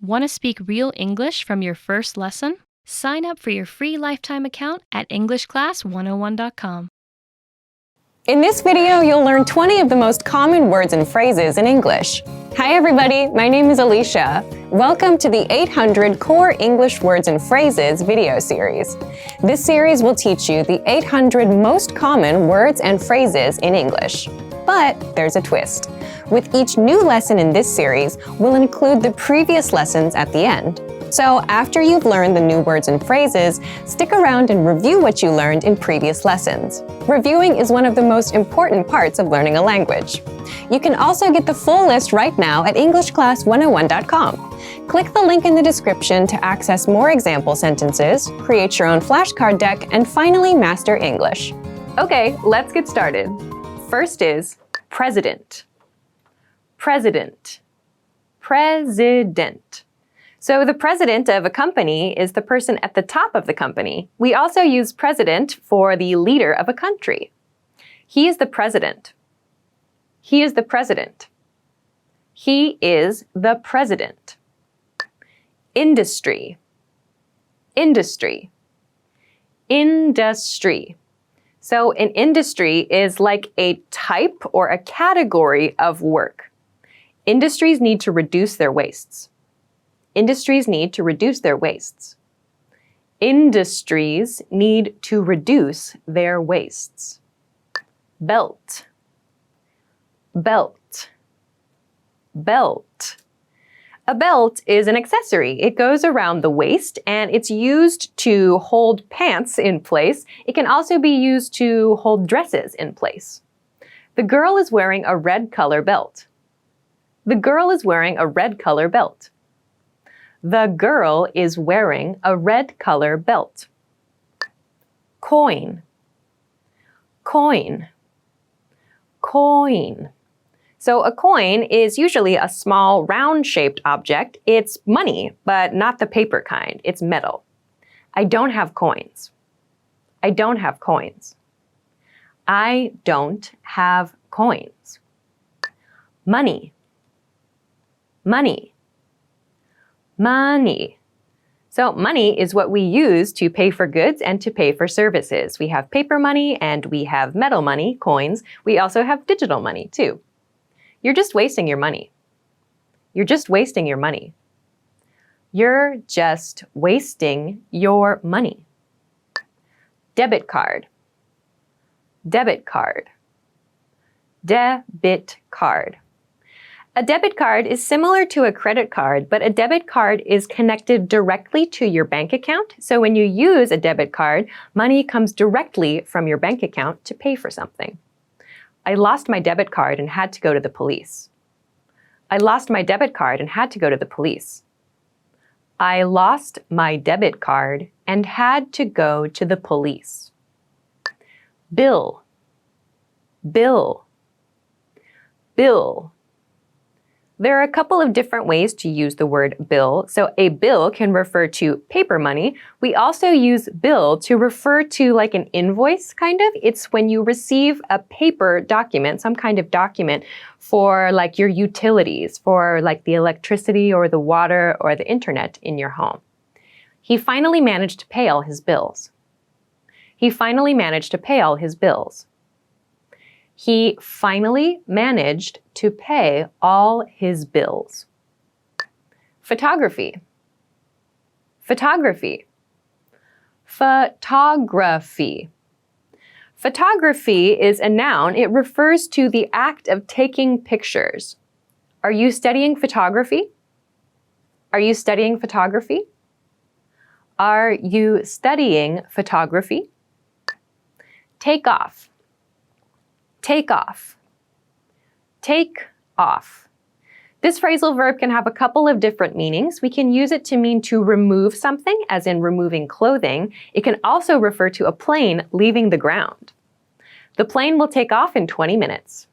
Want to speak real English from your first lesson? Sign up for your free lifetime account at EnglishClass101.com. In this video, you'll learn 20 of the most common words and phrases in English. Hi everybody, my name is Alicia. Welcome to the 800 Core English Words and Phrases video series. This series will teach you the 800 most common words and phrases in English. But there's a twist. With each new lesson in this series, we'll include the previous lessons at the end. So after you've learned the new words and phrases, stick around and review what you learned in previous lessons. Reviewing is one of the most important parts of learning a language. You can also get the full list right now at EnglishClass101.com. Click the link in the description to access more example sentences, create your own flashcard deck, and finally master English. Okay, let's get started. First is president. President. President. So the president of a company is the person at the top of the company. We also use president for the leader of a country. He is the president. He is the president. He is the president. Industry. Industry. Industry. So an industry is like a type or a category of work. Industries need to reduce their wastes. Industries need to reduce their wastes. Industries need to reduce their wastes. Belt. Belt. Belt. A belt is an accessory. It goes around the waist and it's used to hold pants in place. It can also be used to hold dresses in place. The girl is wearing a red color belt. The girl is wearing a red color belt. The girl is wearing a red color belt. Coin. Coin. Coin. So a coin is usually a small round-shaped object. It's money, but not the paper kind. It's metal. I don't have coins. I don't have coins. I don't have coins. Money. Money. Money. So money is what we use to pay for goods and to pay for services. We have paper money and we have metal money, coins. We also have digital money too. You're just wasting your money. You're just wasting your money. You're just wasting your money. Debit card. Debit card. Debit card. A debit card is similar to a credit card, but a debit card is connected directly to your bank account. So when you use a debit card, money comes directly from your bank account to pay for something. I lost my debit card and had to go to the police. I lost my debit card and had to go to the police. I lost my debit card and had to go to the police. Bill. Bill. Bill. There are a couple of different ways to use the word bill. So a bill can refer to paper money. We also use bill to refer to like an invoice, kind of. It's when you receive a paper document, some kind of document for like your utilities, for like the electricity or the water or the internet in your home. He finally managed to pay all his bills. He finally managed to pay all his bills. He finally managed to pay all his bills. Photography. Photography. Photography. Photography is a noun. It refers to the act of taking pictures. Are you studying photography? Are you studying photography? Are you studying photography? Take off. Take off. Take off. This phrasal verb can have a couple of different meanings. We can use it to mean to remove something, as in removing clothing. It can also refer to a plane leaving the ground. The plane will take off in 20 minutes.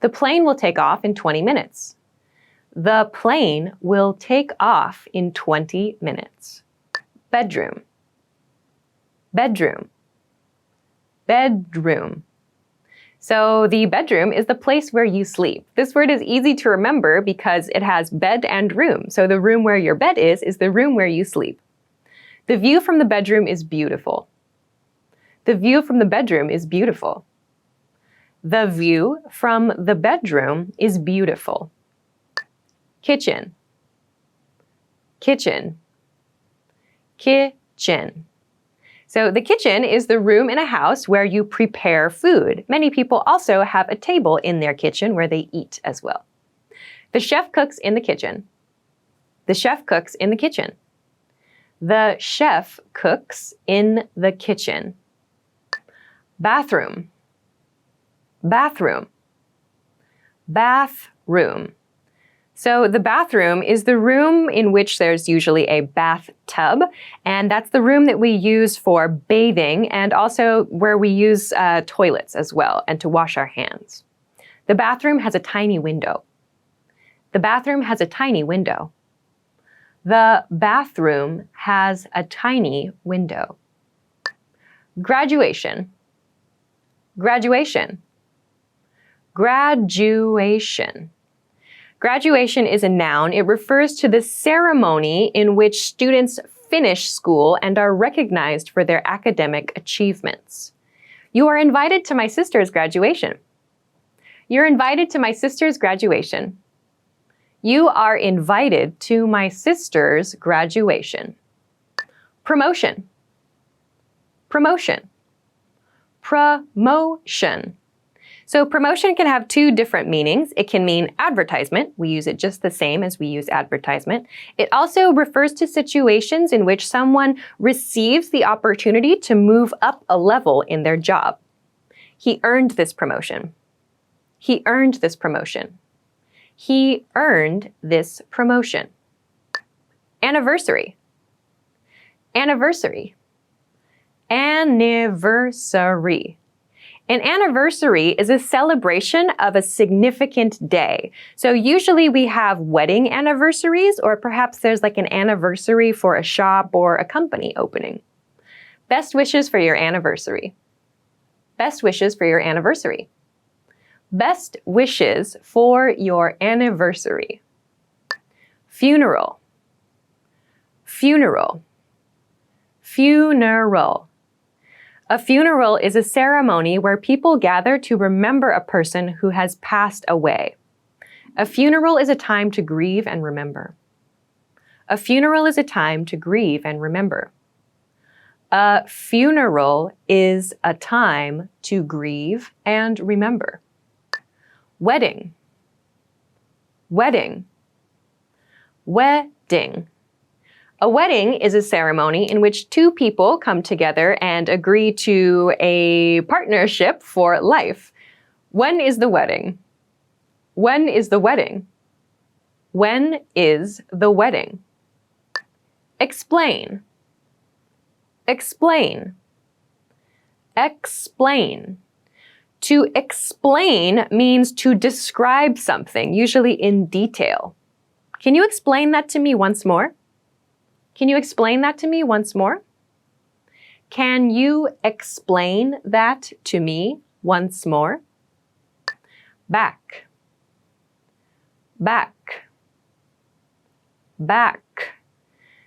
The plane will take off in 20 minutes. The plane will take off in 20 minutes. Bedroom. Bedroom. Bedroom. So the bedroom is the place where you sleep. This word is easy to remember because it has bed and room. So the room where your bed is the room where you sleep. The view from the bedroom is beautiful. The view from the bedroom is beautiful. The view from the bedroom is beautiful. Kitchen. Kitchen. Kitchen. So the kitchen is the room in a house where you prepare food. Many people also have a table in their kitchen where they eat as well. The chef cooks in the kitchen. The chef cooks in the kitchen. The chef cooks in the kitchen. Bathroom. Bathroom. Bathroom. So the bathroom is the room in which there's usually a bathtub, and that's the room that we use for bathing and also where we use toilets as well and to wash our hands. The bathroom has a tiny window. The bathroom has a tiny window. The bathroom has a tiny window. Graduation. Graduation. Graduation. Graduation is a noun. It refers to the ceremony in which students finish school and are recognized for their academic achievements. You are invited to my sister's graduation. You're invited to my sister's graduation. You are invited to my sister's graduation. Promotion. Promotion. Promotion. So promotion can have two different meanings. It can mean advertisement. We use it just the same as we use advertisement. It also refers to situations in which someone receives the opportunity to move up a level in their job. He earned this promotion. He earned this promotion. He earned this promotion. Anniversary. Anniversary. Anniversary. An anniversary is a celebration of a significant day. So usually we have wedding anniversaries, or perhaps there's like an anniversary for a shop or a company opening. Best wishes for your anniversary. Best wishes for your anniversary. Best wishes for your anniversary. Funeral. Funeral. Funeral. A funeral is a ceremony where people gather to remember a person who has passed away. A funeral is a time to grieve and remember. A funeral is a time to grieve and remember. A funeral is a time to grieve and remember. Wedding. Wedding. Wedding. A wedding is a ceremony in which two people come together and agree to a partnership for life. When is the wedding? When is the wedding? When is the wedding? Explain. Explain. Explain. To explain means to describe something, usually in detail. Can you explain that to me once more? Can you explain that to me once more? Can you explain that to me once more? Back. Back. Back.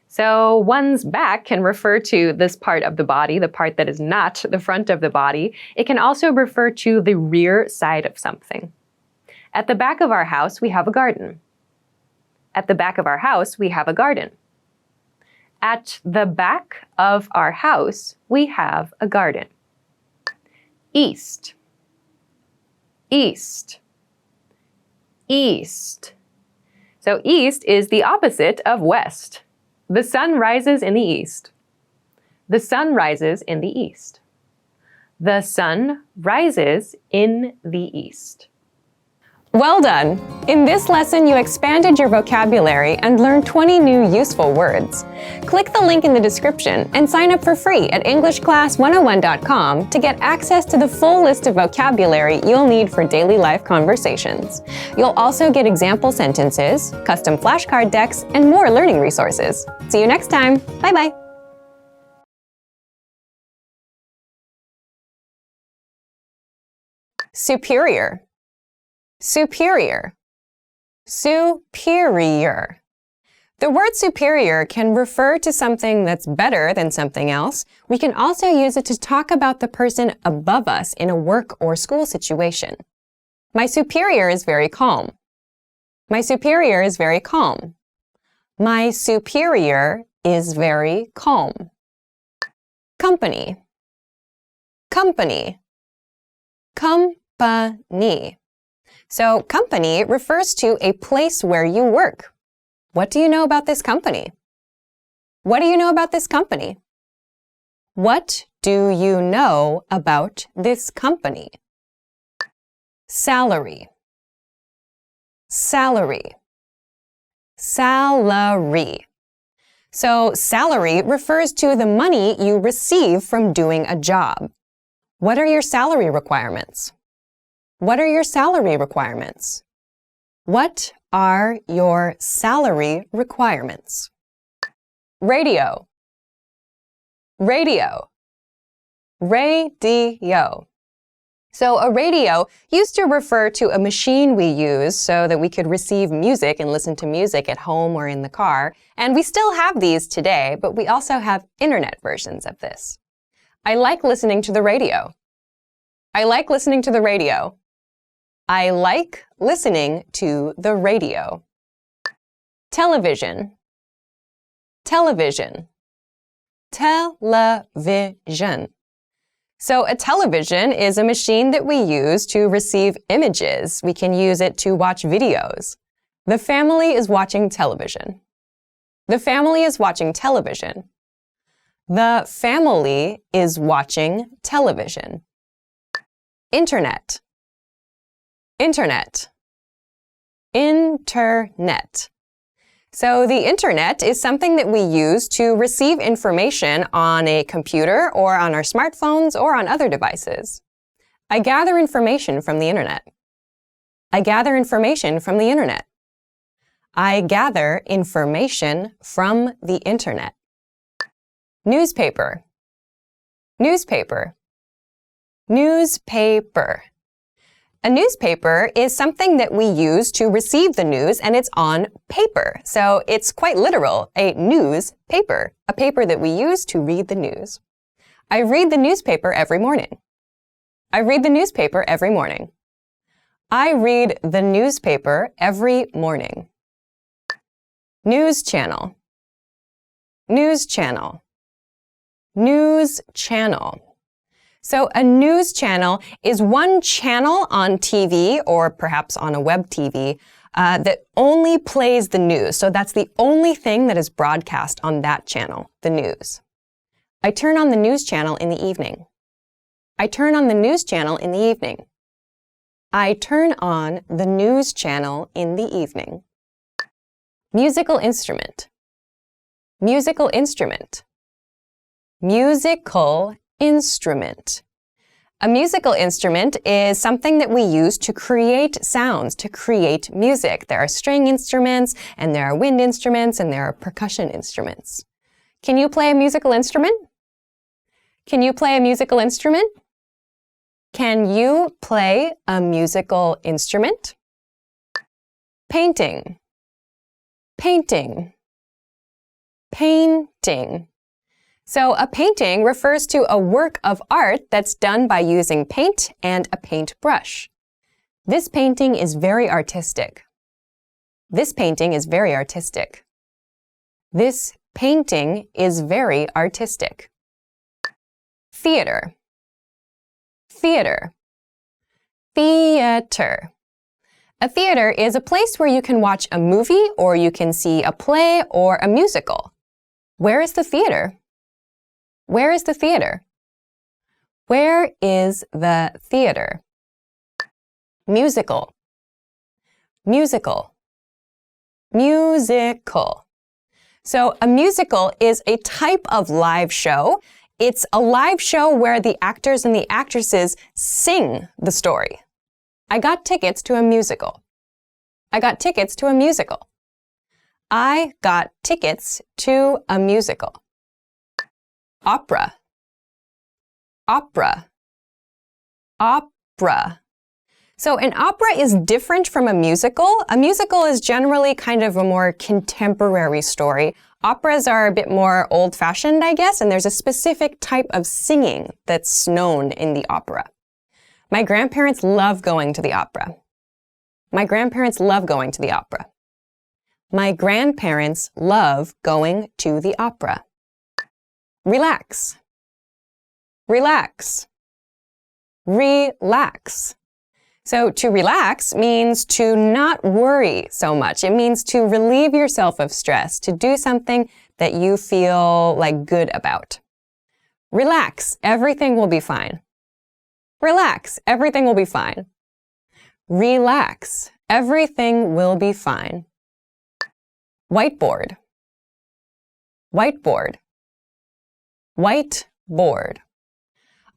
So one's back can refer to this part of the body, the part that is not the front of the body. It can also refer to the rear side of something. At the back of our house, we have a garden. At the back of our house, we have a garden. At the back of our house, we have a garden. East. East. East. So east is the opposite of west. The sun rises in the east. The sun rises in the east. The sun rises in the east. Well done! In this lesson, you expanded your vocabulary and learned 20 new useful words. Click the link in the description and sign up for free at EnglishClass101.com to get access to the full list of vocabulary you'll need for daily life conversations. You'll also get example sentences, custom flashcard decks, and more learning resources. See you next time! Bye-bye! Superior, superior, superior. The word superior can refer to something that's better than something else. We can also use it to talk about the person above us in a work or school situation. My superior is very calm. My superior is very calm. My superior is very calm. Company, company, company. So company refers to a place where you work. What do you know about this company? What do you know about this company? What do you know about this company? Salary, salary, salary. So salary refers to the money you receive from doing a job. What are your salary requirements? What are your salary requirements? What are your salary requirements? Radio, radio, radio. So a radio used to refer to a machine we use so that we could receive music and listen to music at home or in the car. And we still have these today, but we also have internet versions of this. I like listening to the radio. I like listening to the radio. I like listening to the radio. Television, television, television. So a television is a machine that we use to receive images. We can use it to watch videos. The family is watching television. The family is watching television. The family is watching television. Internet, internet, internet. So the internet is something that we use to receive information on a computer or on our smartphones or on other devices. I gather information from the internet. I gather information from the internet. I gather information from the internet. Newspaper, newspaper, newspaper. A newspaper is something that we use to receive the news, and it's on paper. So it's quite literal, a newspaper, a paper that we use to read the news. I read the newspaper every morning. I read the newspaper every morning. I read the newspaper every morning. News channel, news channel, news channel. So a news channel is one channel on TV or perhaps on a web TV that only plays the news. So that's the only thing that is broadcast on that channel, the news. I turn on the news channel in the evening. I turn on the news channel in the evening. I turn on the news channel in the evening. Musical instrument, musical instrument, musical instrument. A musical instrument is something that we use to create sounds, to create music. There are string instruments, and there are wind instruments, and there are percussion instruments. Can you play a musical instrument? Can you play a musical instrument? Can you play a musical instrument? Painting, painting, painting. So a painting refers to a work of art that's done by using paint and a paintbrush. This painting is very artistic. This painting is very artistic. This painting is very artistic. Theater, theater, theater. A theater is a place where you can watch a movie or you can see a play or a musical. Where is the theater? Where is the theater? Where is the theater? Musical, musical, musical. So a musical is a type of live show. It's a live show where the actors and the actresses sing the story. I got tickets to a musical. I got tickets to a musical. I got tickets to a musical. Opera, opera, opera. So an opera is different from a musical. A musical is generally kind of a more contemporary story. Operas are a bit more old-fashioned, I guess, and there's a specific type of singing that's known in the opera. My grandparents love going to the opera. My grandparents love going to the opera. My grandparents love going to the opera. Relax. Relax. Relax. So to relax means to not worry so much. It means to relieve yourself of stress, to do something that you feel like good about. Relax, everything will be fine. Relax, everything will be fine. Relax, everything will be fine. Whiteboard. Whiteboard. Whiteboard.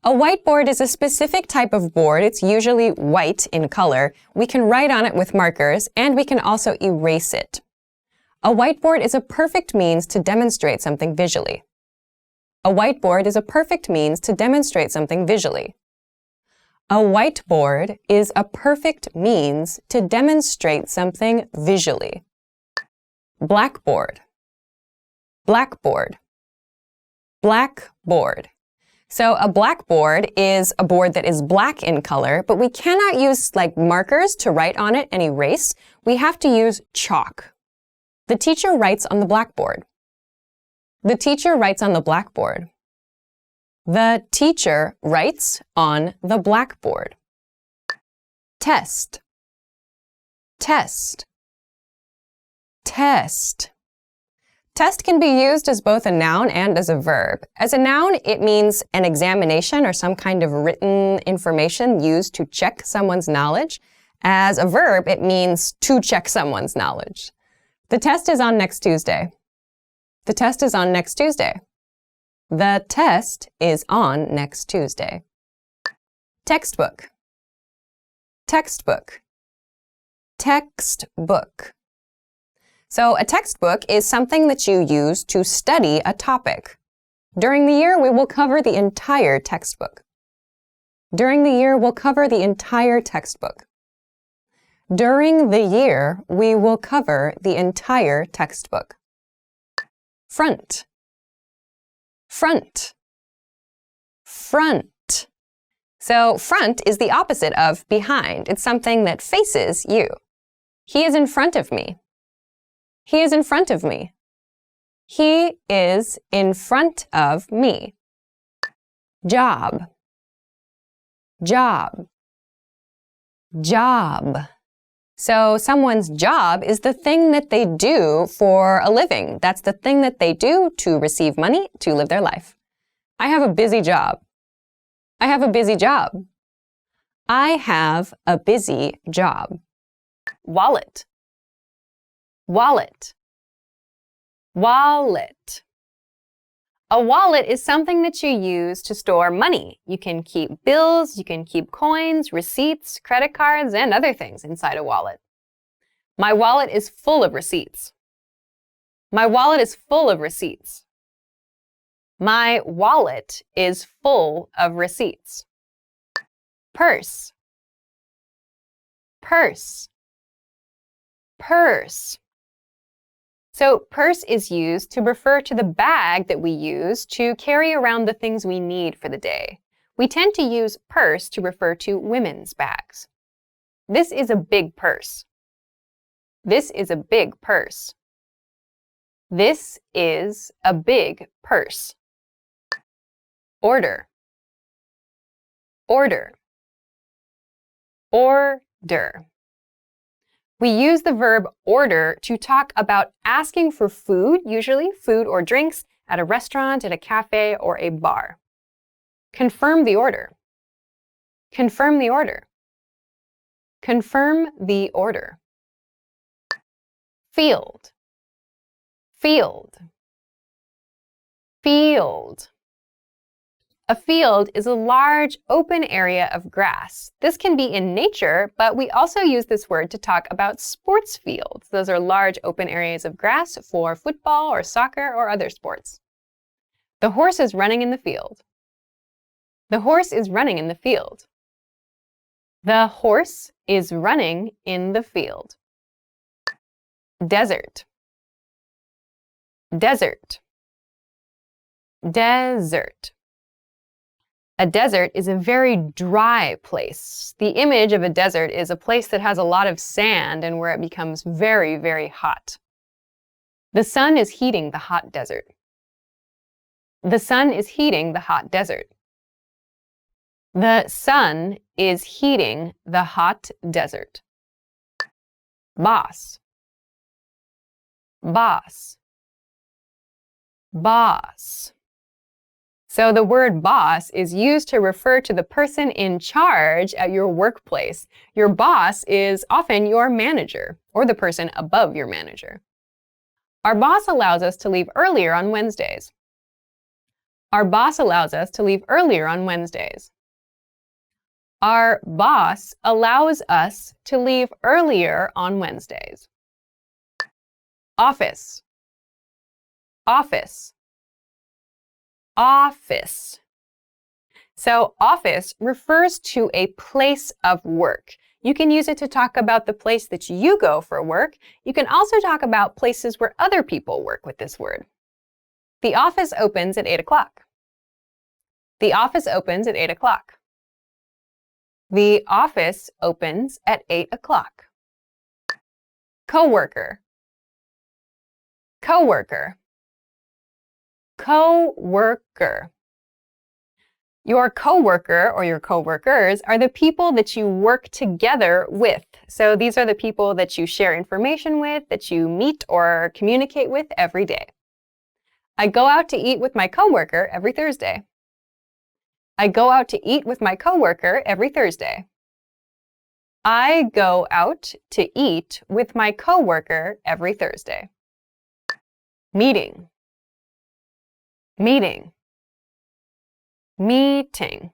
A whiteboard is a specific type of board. It's usually white in color. We can write on it with markers, and we can also erase it. A whiteboard is a perfect means to demonstrate something visually. A whiteboard is a perfect means to demonstrate something visually. A whiteboard is a perfect means to demonstrate something visually. Blackboard. Blackboard. Blackboard. So a blackboard is a board that is black in color, but we cannot use like markers to write on it and erase. We have to use chalk. The teacher writes on the blackboard. The teacher writes on the blackboard. The teacher writes on the blackboard. Test. Test. Test. Test can be used as both a noun and as a verb. As a noun, it means an examination or some kind of written information used to check someone's knowledge. As a verb, it means to check someone's knowledge. The test is on next Tuesday. The test is on next Tuesday. The test is on next Tuesday. Textbook. Textbook. Textbook. So a textbook is something that you use to study a topic. During the year, we will cover the entire textbook. During the year, we'll cover the entire textbook. During the year, we will cover the entire textbook. Front. Front. Front. So front is the opposite of behind. It's something that faces you. He is in front of me. He is in front of me. He is in front of me. Job. Job. Job. So someone's job is the thing that they do for a living. That's the thing that they do to receive money to live their life. I have a busy job. I have a busy job. I have a busy job. Wallet. Wallet. Wallet. A wallet is something that you use to store money. You can keep bills, you can keep coins, receipts, credit cards, and other things inside a wallet. My wallet is full of receipts. My wallet is full of receipts. My wallet is full of receipts. Purse. Purse. Purse. So purse is used to refer to the bag that we use to carry around the things we need for the day. We tend to use purse to refer to women's bags. This is a big purse. This is a big purse. This is a big purse. Order. Order. Order. We use the verb order to talk about asking for food, usually food or drinks, at a restaurant, at a cafe, or a bar. Confirm the order. Confirm the order. Confirm the order. Field. Field. Field. A field is a large, open area of grass. This can be in nature, but we also use this word to talk about sports fields. Those are large, open areas of grass for football or soccer or other sports. The horse is running in the field. The horse is running in the field. The horse is running in the field. Desert. Desert. Desert. A desert is a very dry place. The image of a desert is a place that has a lot of sand and where it becomes very, very hot. The sun is heating the hot desert. The sun is heating the hot desert. The sun is heating the hot desert. Boss. Boss. Boss. So the word boss is used to refer to the person in charge at your workplace. Your boss is often your manager or the person above your manager. Our boss allows us to leave earlier on Wednesdays. Our boss allows us to leave earlier on Wednesdays. Our boss allows us to leave earlier on Wednesdays. Office. Office. Office. So office refers to a place of work. You can use it to talk about the place that you go for work. You can also talk about places where other people work with this word. The office opens at 8 o'clock. The office opens at 8 o'clock. The office opens at 8 o'clock. Coworker. Coworker. Coworker. Your coworker or your coworkers are the people that you work together with. So these are the people that you share information with, that you meet or communicate with every day. I go out to eat with my coworker every Thursday. I go out to eat with my coworker every Thursday. I go out to eat with my coworker every Thursday. Meeting. Meeting. Meeting.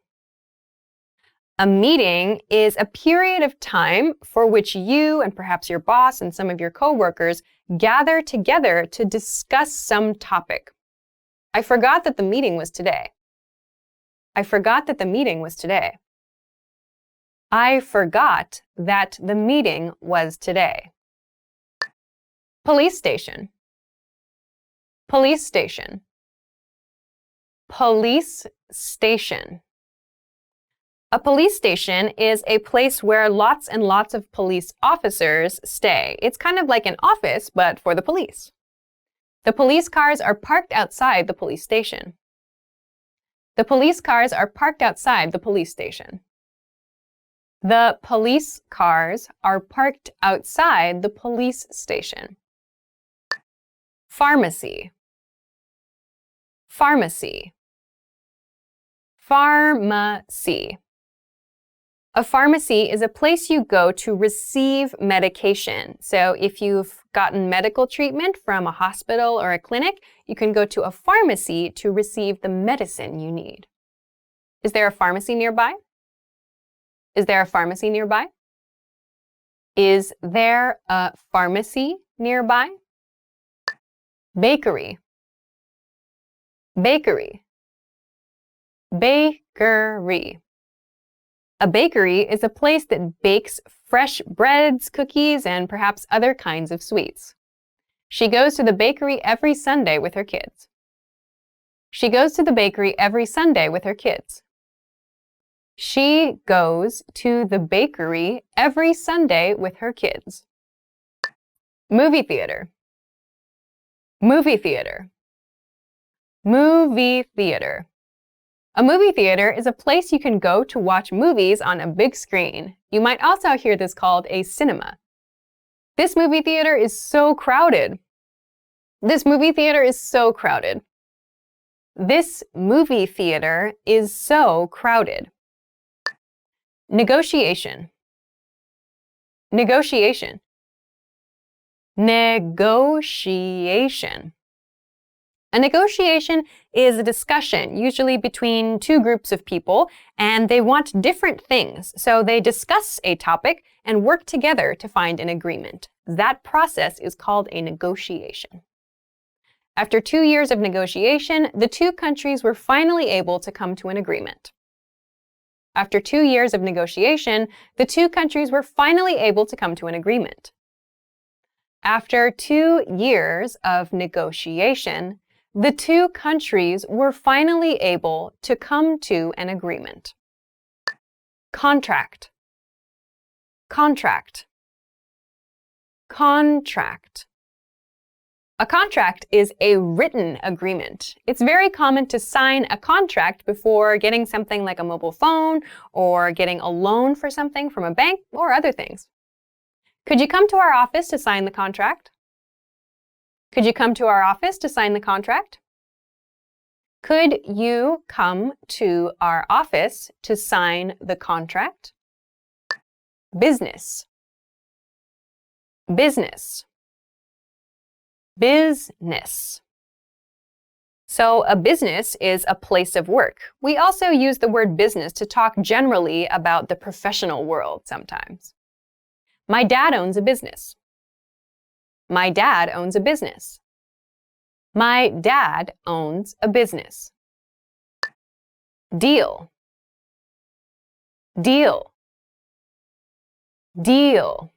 A meeting is a period of time for which you and perhaps your boss and some of your coworkers gather together to discuss some topic. I forgot that the meeting was today. I forgot that the meeting was today. I forgot that the meeting was today. Police station. Police station. Police station. A police station is a place where lots and lots of police officers stay. It's kind of like an office, but for the police. The police cars are parked outside the police station. The police cars are parked outside the police station. The police cars are parked outside the police station. Pharmacy. Pharmacy. Pharmacy. A pharmacy is a place you go to receive medication. So if you've gotten medical treatment from a hospital or a clinic, you can go to a pharmacy to receive the medicine you need. Is there a pharmacy nearby? Is there a pharmacy nearby? Is there a pharmacy nearby? Bakery. Bakery. Bakery. A bakery is a place that bakes fresh breads, cookies, and perhaps other kinds of sweets. She goes to the bakery every Sunday with her kids. She goes to the bakery every Sunday with her kids. She goes to the bakery every Sunday with her kids. Movie theater. Movie theater. Movie theater. A movie theater is a place you can go to watch movies on a big screen. You might also hear this called a cinema. This movie theater is so crowded. This movie theater is so crowded. This movie theater is so crowded. Negotiation. Negotiation. Negotiation. A negotiation is a discussion, usually between two groups of people, and they want different things. So they discuss a topic and work together to find an agreement. That process is called a negotiation. After 2 years of negotiation, the two countries were finally able to come to an agreement. After 2 years of negotiation, the two countries were finally able to come to an agreement. After 2 years of negotiation, the two countries were finally able to come to an agreement. Contract, contract, contract. A contract is a written agreement. It's very common to sign a contract before getting something like a mobile phone or getting a loan for something from a bank or other things. Could you come to our office to sign the contract? Could you come to our office to sign the contract? Could you come to our office to sign the contract? Business, business, business. So a business is a place of work. We also use the word business to talk generally about the professional world sometimes. My dad owns a business. My dad owns a business. My dad owns a business. Deal, deal, deal.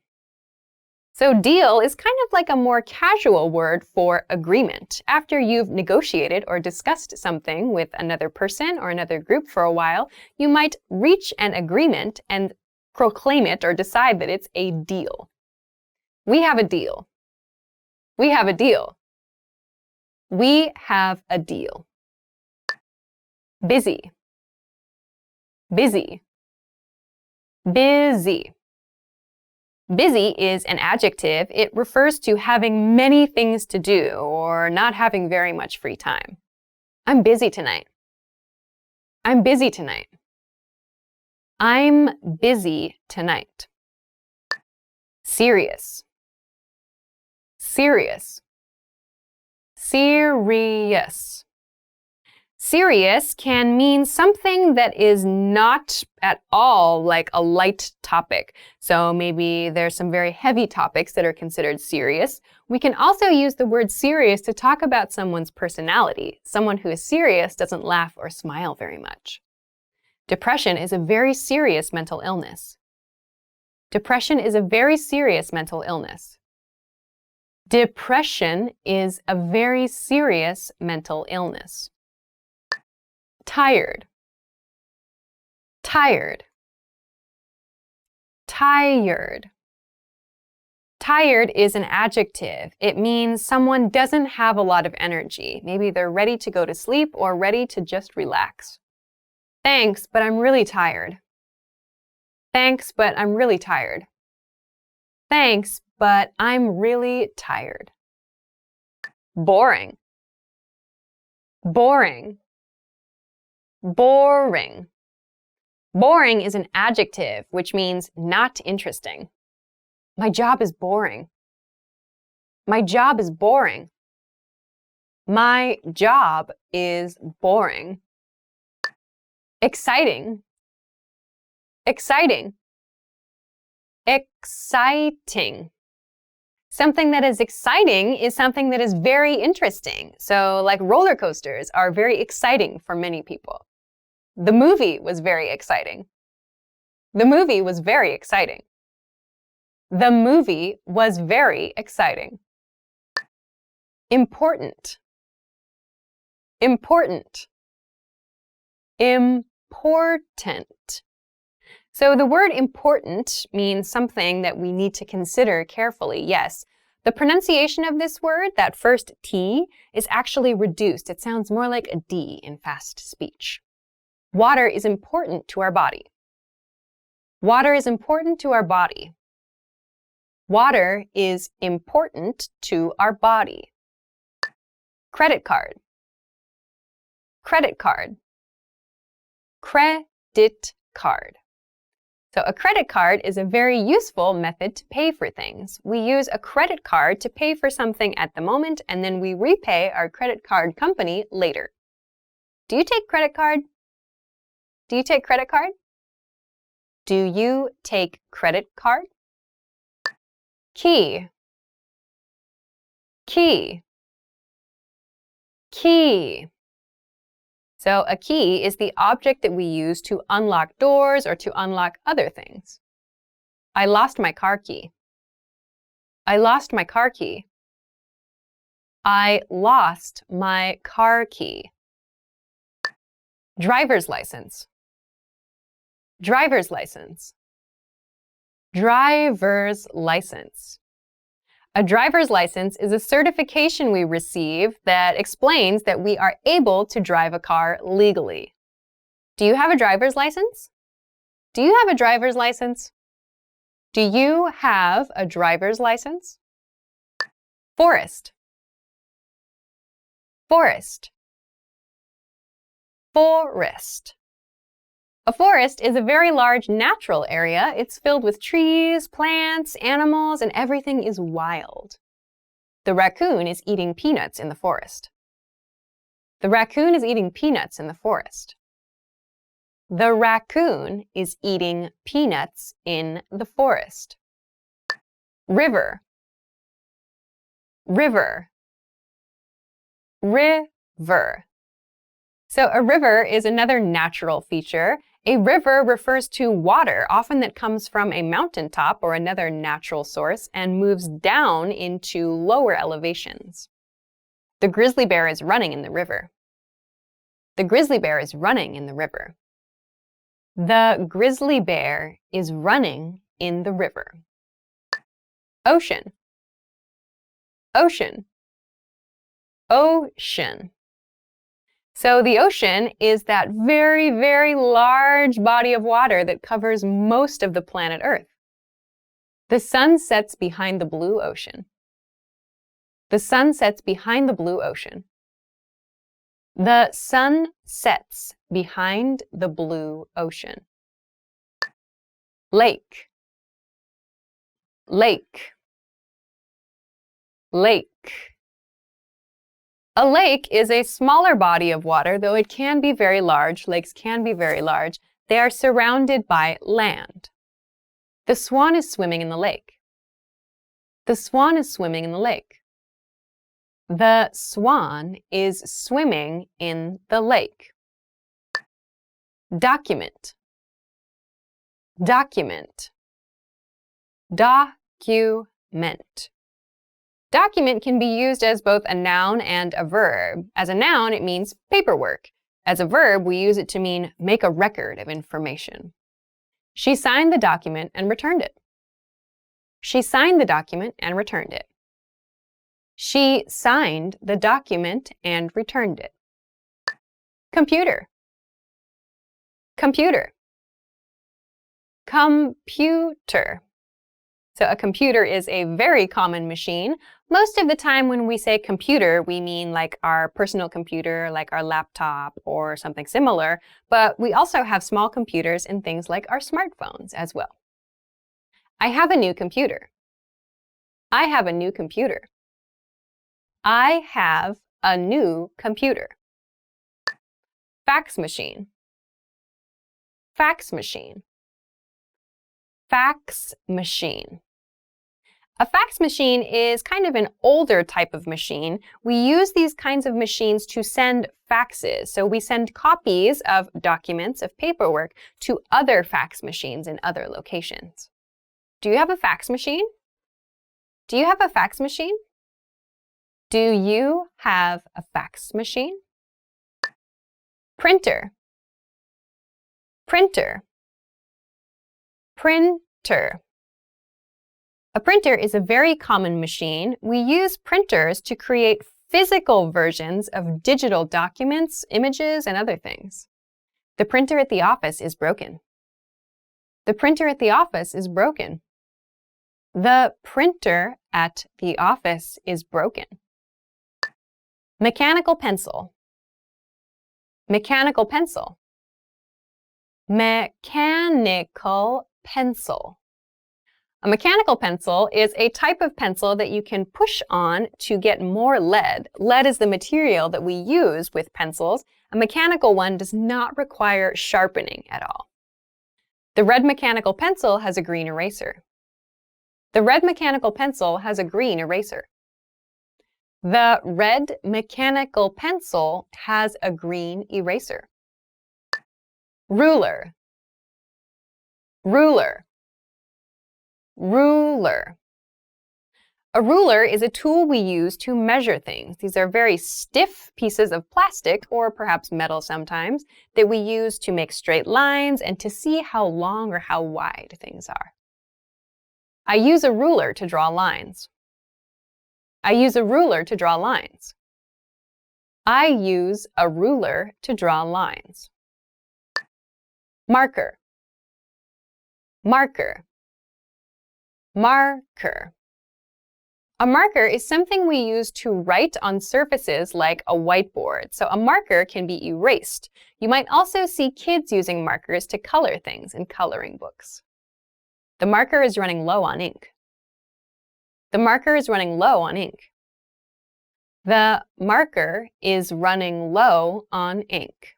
So deal is kind of like a more casual word for agreement. After you've negotiated or discussed something with another person or another group for a while, you might reach an agreement and proclaim it or decide that it's a deal. We have a deal. We have a deal. We have a deal. Busy, busy, busy. Busy is an adjective. It refers to having many things to do or not having very much free time. I'm busy tonight. I'm busy tonight. I'm busy tonight. Serious, serious, serious. Serious can mean something that is not at all like a light topic. So maybe there's some very heavy topics that are considered serious. We can also use the word serious to talk about someone's personality. Someone who is serious doesn't laugh or smile very much. Depression is a very serious mental illness. Depression is a very serious mental illness. Depression is a very serious mental illness. Tired, tired, tired. Tired is an adjective. It means someone doesn't have a lot of energy. Maybe they're ready to go to sleep or ready to just relax. Thanks, but I'm really tired. Thanks, but I'm really tired. Thanks, but I'm really tired. Boring, boring. Boring. Boring is an adjective, which means not interesting. My job is boring. My job is boring. My job is boring. Exciting. Exciting. Exciting. Something that is exciting is something that is very interesting. So, like roller coasters are very exciting for many people. The movie was very exciting. The movie was very exciting. The movie was very exciting. Important. Important. Important. So the word important means something that we need to consider carefully, yes. The pronunciation of this word, that first T, is actually reduced. It sounds more like a D in fast speech. Water is important to our body. Water is important to our body. Water is important to our body. Credit card. Credit card. Credit card. So a credit card is a very useful method to pay for things. We use a credit card to pay for something at the moment, and then we repay our credit card company later. Do you take credit card? Do you take credit card? Do you take credit card? Key. Key. Key. So a key is the object that we use to unlock doors or to unlock other things. I lost my car key. I lost my car key. I lost my car key. Driver's license. Driver's license. Driver's license. A driver's license is a certification we receive that explains that we are able to drive a car legally. Do you have a driver's license? Do you have a driver's license? Do you have a driver's license? Forest. Forest. Forest. A forest is a very large natural area. It's filled with trees, plants, animals, and everything is wild. The raccoon is eating peanuts in the forest. The raccoon is eating peanuts in the forest. The raccoon is eating peanuts in the forest. River. River. River. So a river is another natural feature. A river refers to water, often that comes from a mountaintop or another natural source, and moves down into lower elevations. The grizzly bear is running in the river. The grizzly bear is running in the river. The grizzly bear is running in the river. Ocean. Ocean. Ocean. So the ocean is that very, very large body of water that covers most of the planet Earth. The sun sets behind the blue ocean. The sun sets behind the blue ocean. The sun sets behind the blue ocean. Lake. Lake. Lake. A lake is a smaller body of water, though it can be very large. Lakes can be very large. They are surrounded by land. The swan is swimming in the lake. The swan is swimming in the lake. The swan is swimming in the lake. Document. Document. Document. Document can be used as both a noun and a verb. As a noun, it means paperwork. As a verb, we use it to mean make a record of information. She signed the document and returned it. She signed the document and returned it. She signed the document and returned it. Computer. Computer. Computer. So a computer is a very common machine. Most of the time when we say computer, we mean like our personal computer, like our laptop or something similar, but we also have small computers in things like our smartphones as well. I have a new computer. I have a new computer. I have a new computer. Fax machine. Fax machine. Fax machine. A fax machine is kind of an older type of machine. We use these kinds of machines to send faxes. So we send copies of documents, of paperwork, to other fax machines in other locations. Do you have a fax machine? Do you have a fax machine? Do you have a fax machine? Printer. Printer. Printer. A printer is a very common machine. We use printers to create physical versions of digital documents, images, and other things. The printer at the office is broken. The printer at the office is broken. The printer at the office is broken. Mechanical pencil. Mechanical pencil. Mechanical pencil. A mechanical pencil is a type of pencil that you can push on to get more lead. Lead is the material that we use with pencils. A mechanical one does not require sharpening at all. The red mechanical pencil has a green eraser. The red mechanical pencil has a green eraser. The red mechanical pencil has a green eraser. Ruler, ruler, ruler. A ruler is a tool we use to measure things. These are very stiff pieces of plastic, or perhaps metal sometimes, that we use to make straight lines and to see how long or how wide things are. I use a ruler to draw lines. I use a ruler to draw lines. I use a ruler to draw lines. Marker, marker, marker. A marker is something we use to write on surfaces like a whiteboard, so a marker can be erased. You might also see kids using markers to color things in coloring books. The marker is running low on ink. The marker is running low on ink. The marker is running low on ink.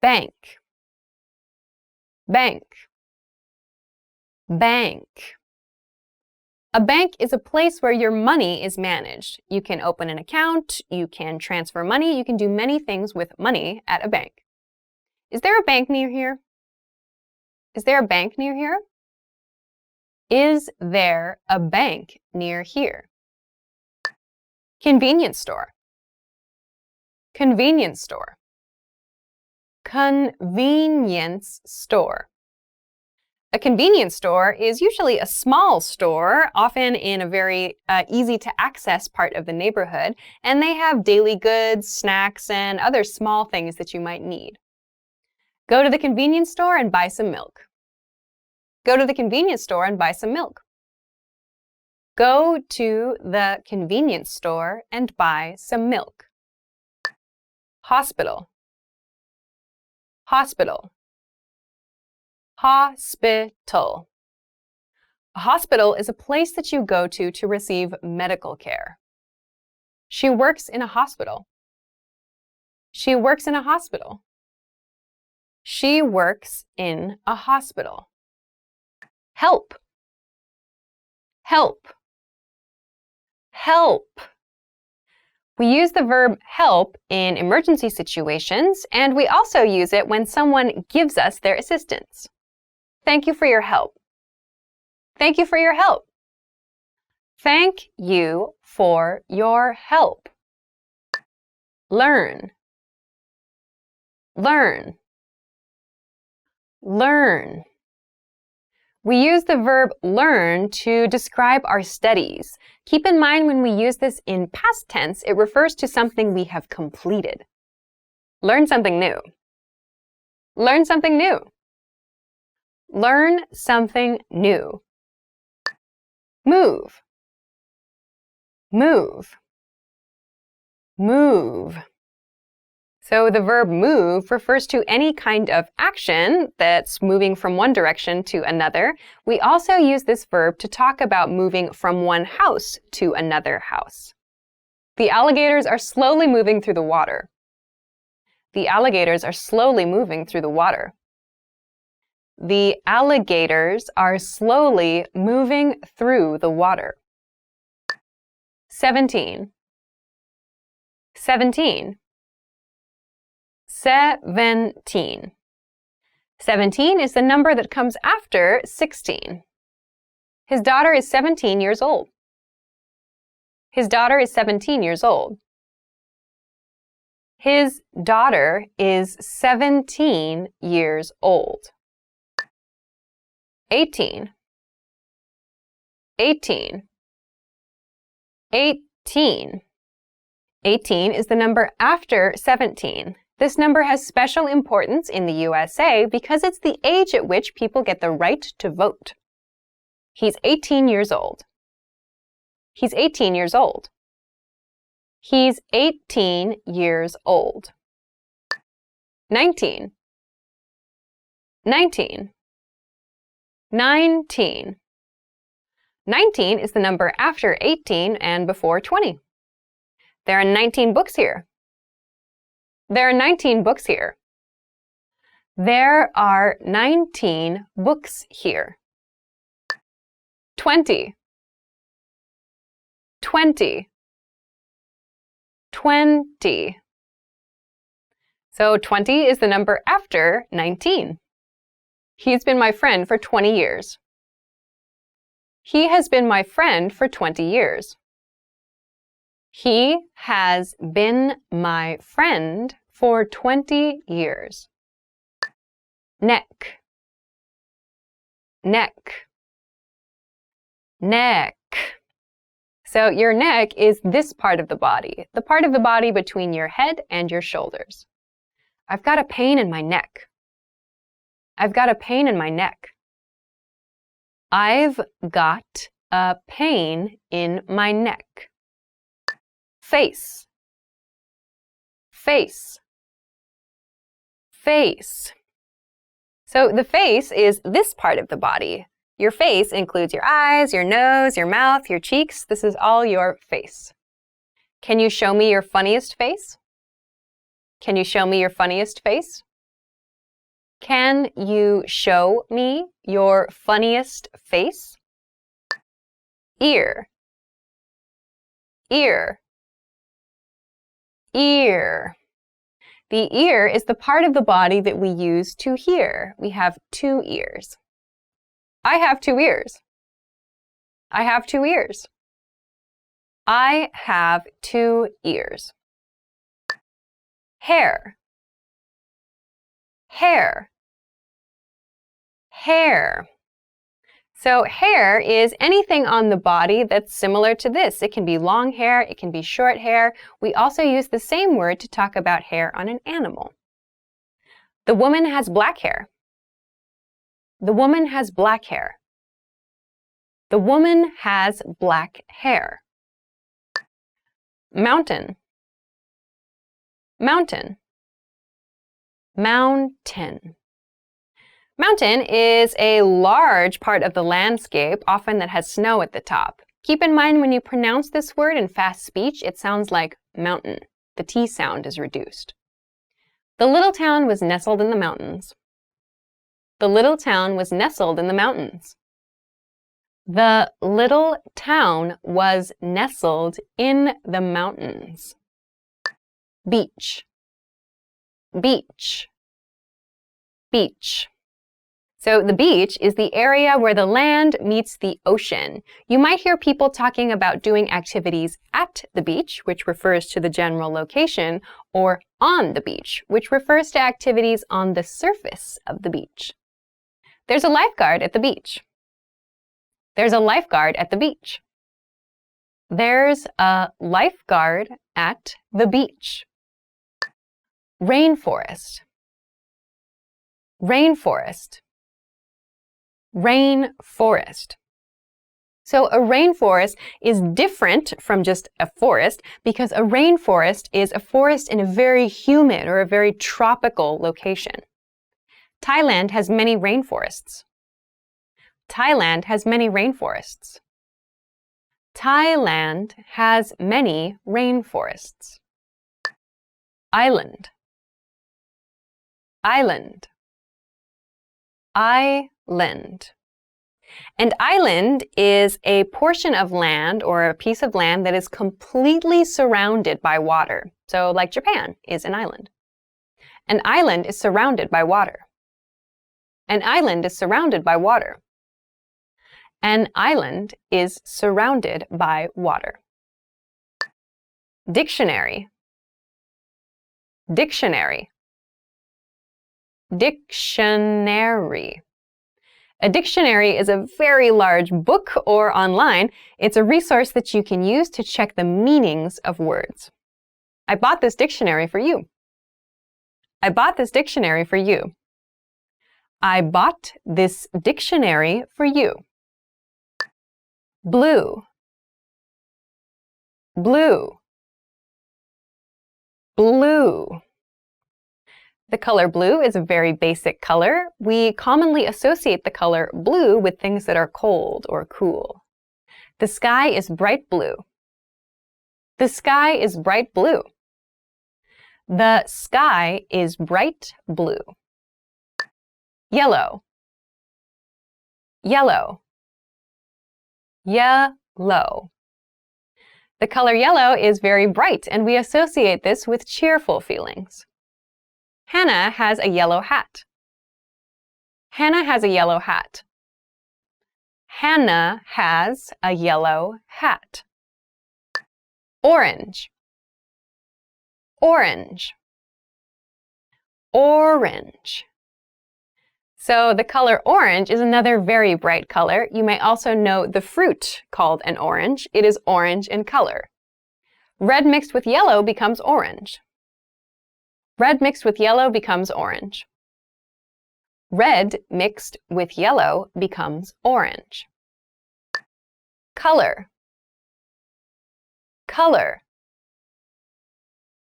Bank, bank, bank. A bank is a place where your money is managed. You can open an account, you can transfer money, you can do many things with money at a bank. Is there a bank near here? Is there a bank near here? Is there a bank near here? Convenience store, convenience store, convenience store. A convenience store is usually a small store, often in a very easy-to-access part of the neighborhood, and they have daily goods, snacks, and other small things that you might need. Go to the convenience store and buy some milk. Go to the convenience store and buy some milk. Go to the convenience store and buy some milk. Hospital, hospital, hospital. A hospital is a place that you go to receive medical care. She works in a hospital. She works in a hospital. She works in a hospital. Help, help, help. We use the verb help in emergency situations, and we also use it when someone gives us their assistance. Thank you for your help. Thank you for your help. Thank you for your help. Learn, learn, learn. We use the verb learn to describe our studies. Keep in mind when we use this in past tense, it refers to something we have completed. Learn something new. Learn something new. Learn something new. Move, move, move. So the verb move refers to any kind of action that's moving from one direction to another. We also use this verb to talk about moving from one house to another house. The alligators are slowly moving through the water. The alligators are slowly moving through the water. The alligators are slowly moving through the water. 17, 17. 17. 17 is the number that comes after 16. His daughter is 17 years old. His daughter is 17 years old. His daughter is 17 years old. 18. 18. 18. 18 is the number after 17. This number has special importance in the USA because it's the age at which people get the right to vote. He's 18 years old. He's 18 years old. He's 18 years old. 19. 19. 19. 19 is the number after 18 and before 20. There are 19 books here. There are 19 books here. There are 19 books here. 20. 20. 20. So 20 is the number after 19. He's been my friend for 20 years. He has been my friend for 20 years. He has been my friend for 20 years. Neck, neck, neck. So your neck is this part of the body, the part of the body between your head and your shoulders. I've got a pain in my neck. I've got a pain in my neck. I've got a pain in my neck. Face, face, face. So the face is this part of the body. Your face includes your eyes, your nose, your mouth, your cheeks. This is all your face. Can you show me your funniest face? Can you show me your funniest face? Can you show me your funniest face? Ear, ear, ear. The ear is the part of the body that we use to hear. We have 2 ears. I have 2 ears. I have 2 ears. I have 2 ears. Hair, hair, hair. So hair is anything on the body that's similar to this. It can be long hair, it can be short hair. We also use the same word to talk about hair on an animal. The woman has black hair. The woman has black hair. The woman has black hair. Mountain, mountain, mountain. Mountain is a large part of the landscape, often that has snow at the top. Keep in mind when you pronounce this word in fast speech, it sounds like mountain. The T sound is reduced. The little town was nestled in the mountains. The little town was nestled in the mountains. The little town was nestled in the mountains. Beach, beach, beach. So the beach is the area where the land meets the ocean. You might hear people talking about doing activities at the beach, which refers to the general location, or on the beach, which refers to activities on the surface of the beach. There's a lifeguard at the beach. There's a lifeguard at the beach. There's a lifeguard at the beach. Rainforest, rainforest, rainforest. So a rainforest is different from just a forest because a rainforest is a forest in a very humid or a very tropical location. Thailand has many rainforests. Thailand has many rainforests. Thailand has many rainforests. Island, island, island. An island is a portion of land or a piece of land that is completely surrounded by water. So like Japan is an island. An island is surrounded by water. An island is surrounded by water. An island is surrounded by water. Dictionary, dictionary, dictionary. A dictionary is a very large book or online. It's a resource that you can use to check the meanings of words. I bought this dictionary for you. I bought this dictionary for you. I bought this dictionary for you. Blue, blue, blue. The color blue is a very basic color. We commonly associate the color blue with things that are cold or cool. The sky is bright blue. The sky is bright blue. The sky is bright blue. Yellow, yellow, yellow. The color yellow is very bright, and we associate this with cheerful feelings. Hannah has a yellow hat. Hannah has a yellow hat. Hannah has a yellow hat. Orange. Orange. Orange. So the color orange is another very bright color. You may also know the fruit called an orange. It is orange in color. Red mixed with yellow becomes orange. Red mixed with yellow becomes orange. Red mixed with yellow becomes orange. Color. Color.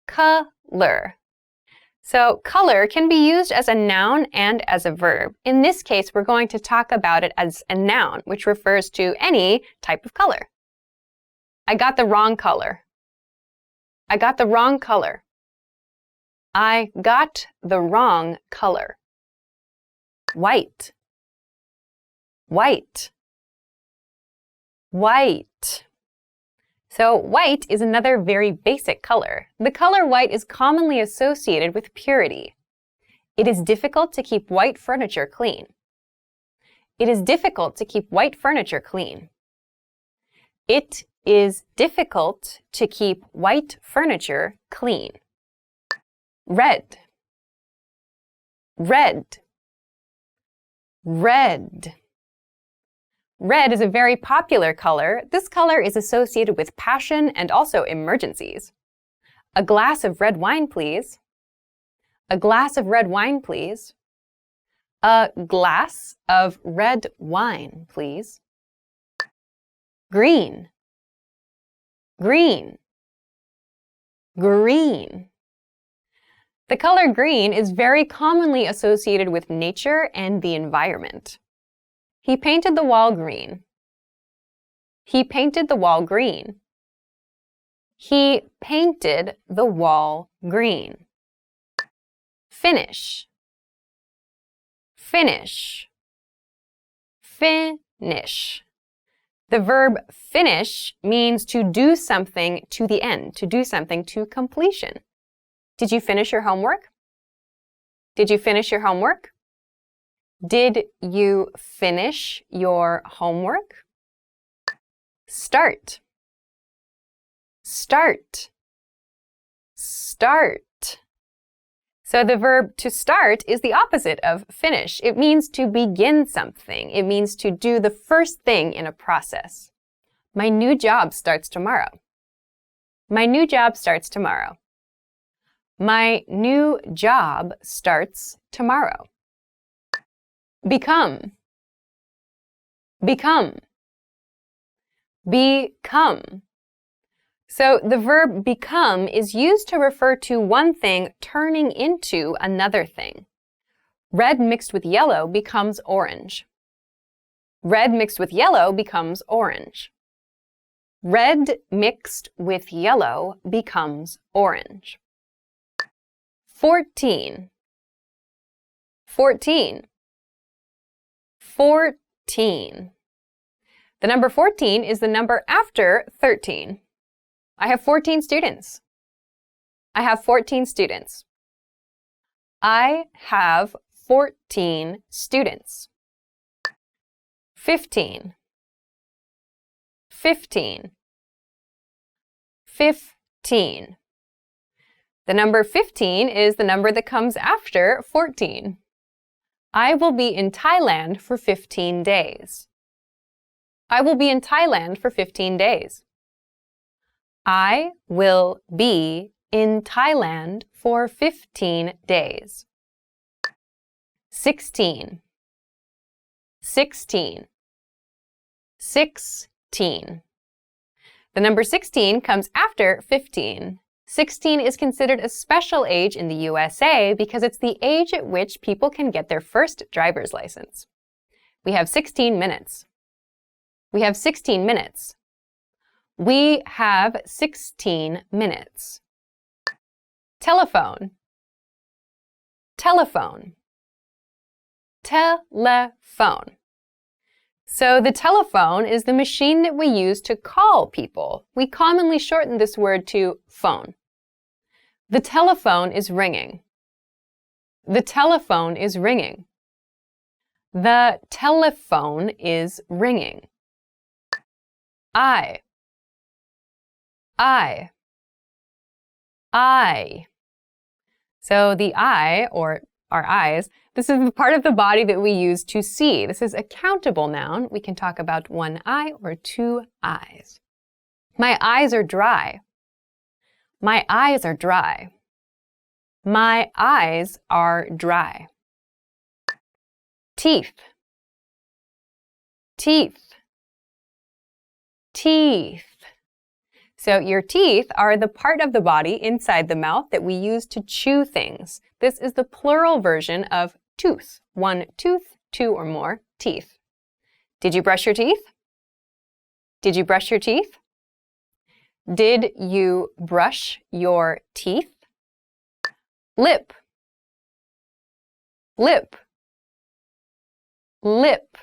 Color. So color can be used as a noun and as a verb. In this case, we're going to talk about it as a noun, which refers to any type of color. I got the wrong color. I got the wrong color. I got the wrong color. White. White. White. So white is another very basic color. The color white is commonly associated with purity. It is difficult to keep white furniture clean. It is difficult to keep white furniture clean. It is difficult to keep white furniture clean. Red. Red. Red. Red is a very popular color. This color is associated with passion and also emergencies. A glass of red wine, please. A glass of red wine, please. A glass of red wine, please. Green. Green. Green. The color green is very commonly associated with nature and the environment. He painted the wall green. He painted the wall green. He painted the wall green. Finish. Finish. Finish. The verb finish means to do something to the end, to do something to completion. Did you finish your homework? Did you finish your homework? Did you finish your homework? Start. Start. Start. So the verb to start is the opposite of finish. It means to begin something. It means to do the first thing in a process. My new job starts tomorrow. My new job starts tomorrow. My new job starts tomorrow. Become. Become. Become. So the verb become is used to refer to one thing turning into another thing. Red mixed with yellow becomes orange. Red mixed with yellow becomes orange. Red mixed with yellow becomes orange. 14. 14. 14. The number 14 is the number after 13. I have 14 students. I have 14 students. I have 14 students. 15. 15. 15. The number 15 is the number that comes after 14. I will be in Thailand for 15 days. I will be in Thailand for 15 days. I will be in Thailand for 15 days. 16. 16. 16. The number 16 comes after 15. 16 is considered a special age in the USA because it's the age at which people can get their first driver's license. We have 16 minutes. We have 16 minutes. We have 16 minutes. Telephone. Telephone. Telephone. So the telephone is the machine that we use to call people. We commonly shorten this word to phone. The telephone is ringing. The telephone is ringing. The telephone is ringing. I. So the eye, or our eyes, this is the part of the body that we use to see. This is a countable noun. We can talk about one eye or two eyes. My eyes are dry. My eyes are dry. My eyes are dry. Teeth. Teeth. Teeth. So your teeth are the part of the body inside the mouth that we use to chew things. This is the plural version of tooth. One tooth, two or more teeth. Did you brush your teeth? Did you brush your teeth? Did you brush your teeth? Lip. Lip. Lip.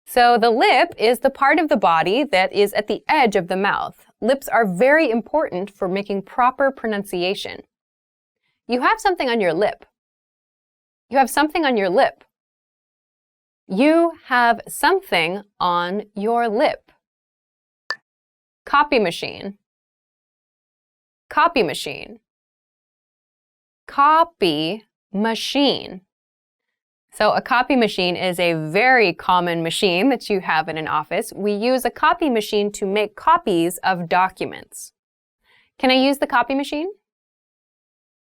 So the lip is the part of the body that is at the edge of the mouth. Lips are very important for making proper pronunciation. You have something on your lip. You have something on your lip. You have something on your lip. Copy machine. Copy machine. Copy machine. So a copy machine is a very common machine that you have in an office. We use a copy machine to make copies of documents. Can I use the copy machine?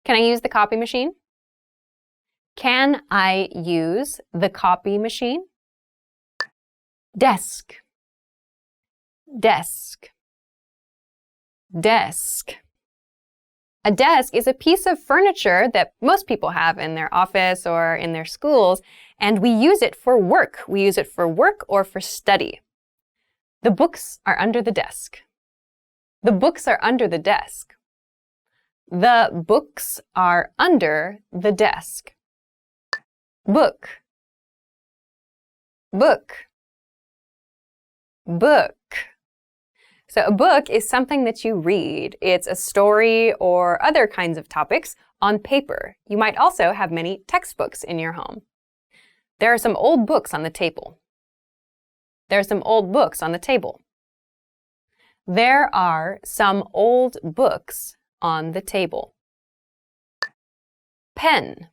Can I use the copy machine? Can I use the copy machine? Desk. Desk. Desk. A desk is a piece of furniture that most people have in their office or in their schools, and we use it for work. We use it for work or for study. The books are under the desk. The books are under the desk. The books are under the desk. Book. Book. Book. So a book is something that you read. It's a story or other kinds of topics on paper. You might also have many textbooks in your home. There are some old books on the table. There are some old books on the table. There are some old books on the table. Pen.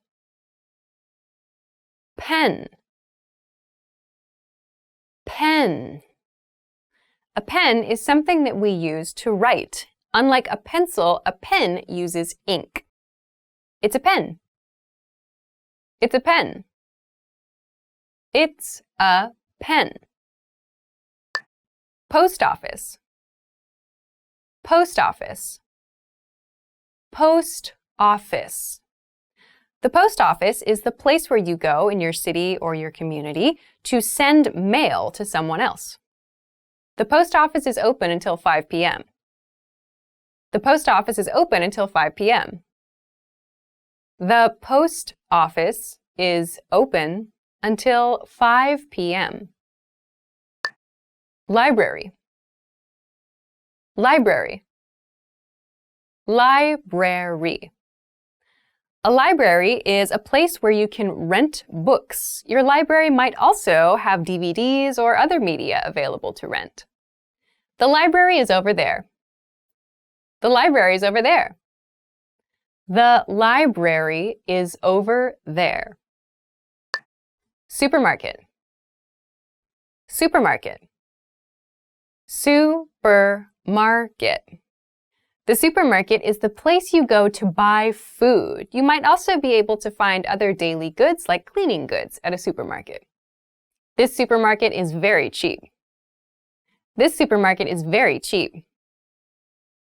Pen. Pen. A pen is something that we use to write. Unlike a pencil, a pen uses ink. It's a pen. It's a pen. It's a pen. Post office. Post office. Post office. The post office is the place where you go in your city or your community to send mail to someone else. The post office is open until 5 p.m. The post office is open until 5 p.m. The post office is open until 5 p.m. Library. Library. Library. A library is a place where you can rent books. Your library might also have DVDs or other media available to rent. The library is over there. The library is over there. The library is over there. Supermarket. Supermarket. Supermarket. The supermarket is the place you go to buy food. You might also be able to find other daily goods like cleaning goods at a supermarket. This supermarket is very cheap. This supermarket is very cheap.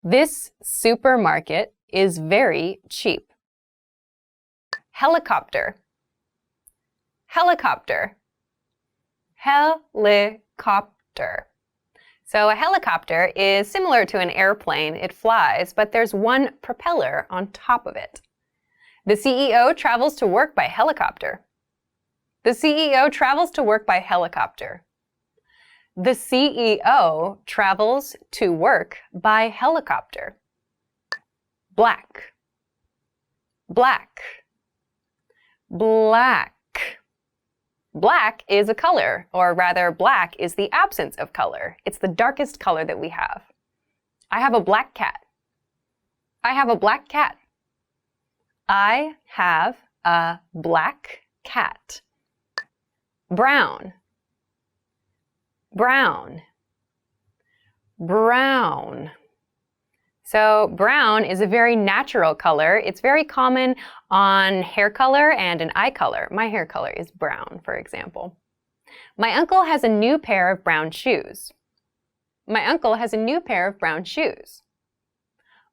This supermarket is very cheap. Helicopter. Helicopter. Helicopter. So a helicopter is similar to an airplane. It flies, but there's one propeller on top of it. The CEO travels to work by helicopter. The CEO travels to work by helicopter. The CEO travels to work by helicopter. Black, black, black. Black is a color, or rather, black is the absence of color. It's the darkest color that we have. I have a black cat. I have a black cat. I have a black cat. Brown, brown, brown. So brown is a very natural color. It's very common on hair color and an eye color. My hair color is brown, for example. My uncle has a new pair of brown shoes. My uncle has a new pair of brown shoes.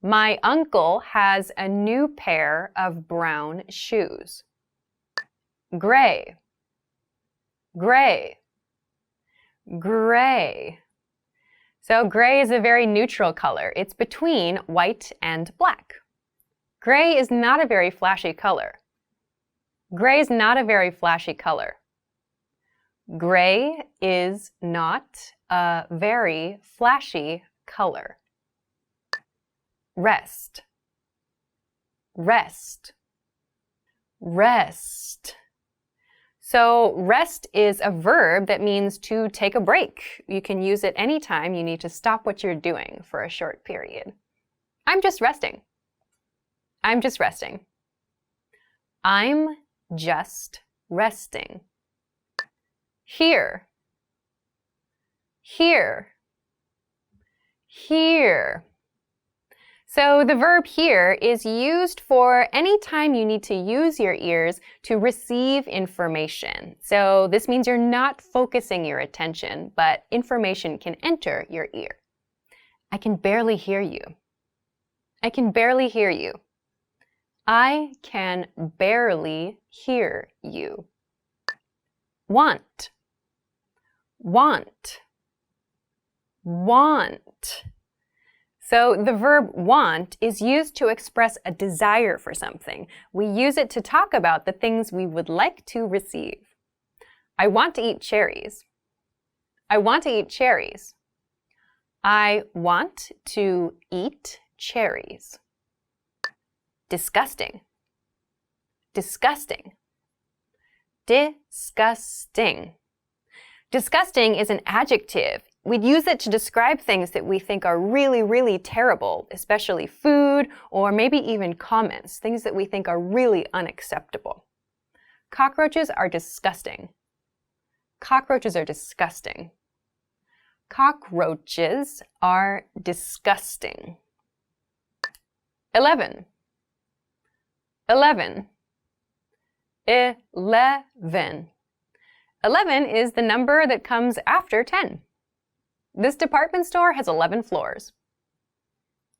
My uncle has a new pair of brown shoes. Gray, gray, gray. So gray is a very neutral color. It's between white and black. Gray is not a very flashy color. Gray is not a very flashy color. Gray is not a very flashy color. Rest, rest, rest. So rest is a verb that means to take a break. You can use it anytime you need to stop what you're doing for a short period. I'm just resting. I'm just resting. I'm just resting. Here, here, here. So the verb here is used for any time you need to use your ears to receive information. So this means you're not focusing your attention, but information can enter your ear. I can barely hear you. I can barely hear you. I can barely hear you. Want, want, want. So the verb want is used to express a desire for something. We use it to talk about the things we would like to receive. I want to eat cherries. I want to eat cherries. I want to eat cherries. Disgusting, disgusting, disgusting. Disgusting is an adjective. We'd use it to describe things that we think are really, really terrible, especially food or maybe even comments, things that we think are really unacceptable. Cockroaches are disgusting. Cockroaches are disgusting. Cockroaches are disgusting. 11. 11. 11. 11 is the number that comes after 10. This department store has 11 floors.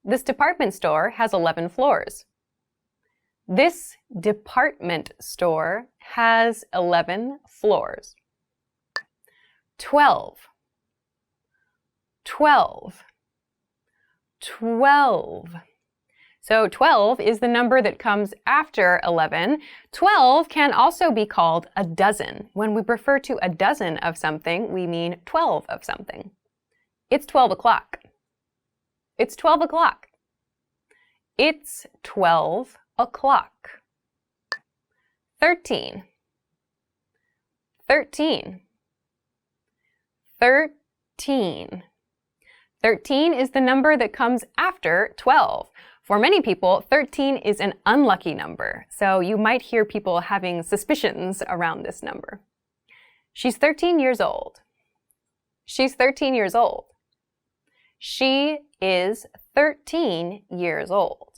This department store has 11 floors. This department store has 11 floors. 12. 12. 12. So 12 is the number that comes after 11. 12 can also be called a dozen. When we refer to a dozen of something, we mean 12 of something. It's 12 o'clock. It's 12 o'clock. It's 12 o'clock. 13. 13. 13. 13 is the number that comes after 12. For many people, 13 is an unlucky number, so you might hear people having suspicions around this number. She's 13 years old. She's 13 years old. She is 13 years old.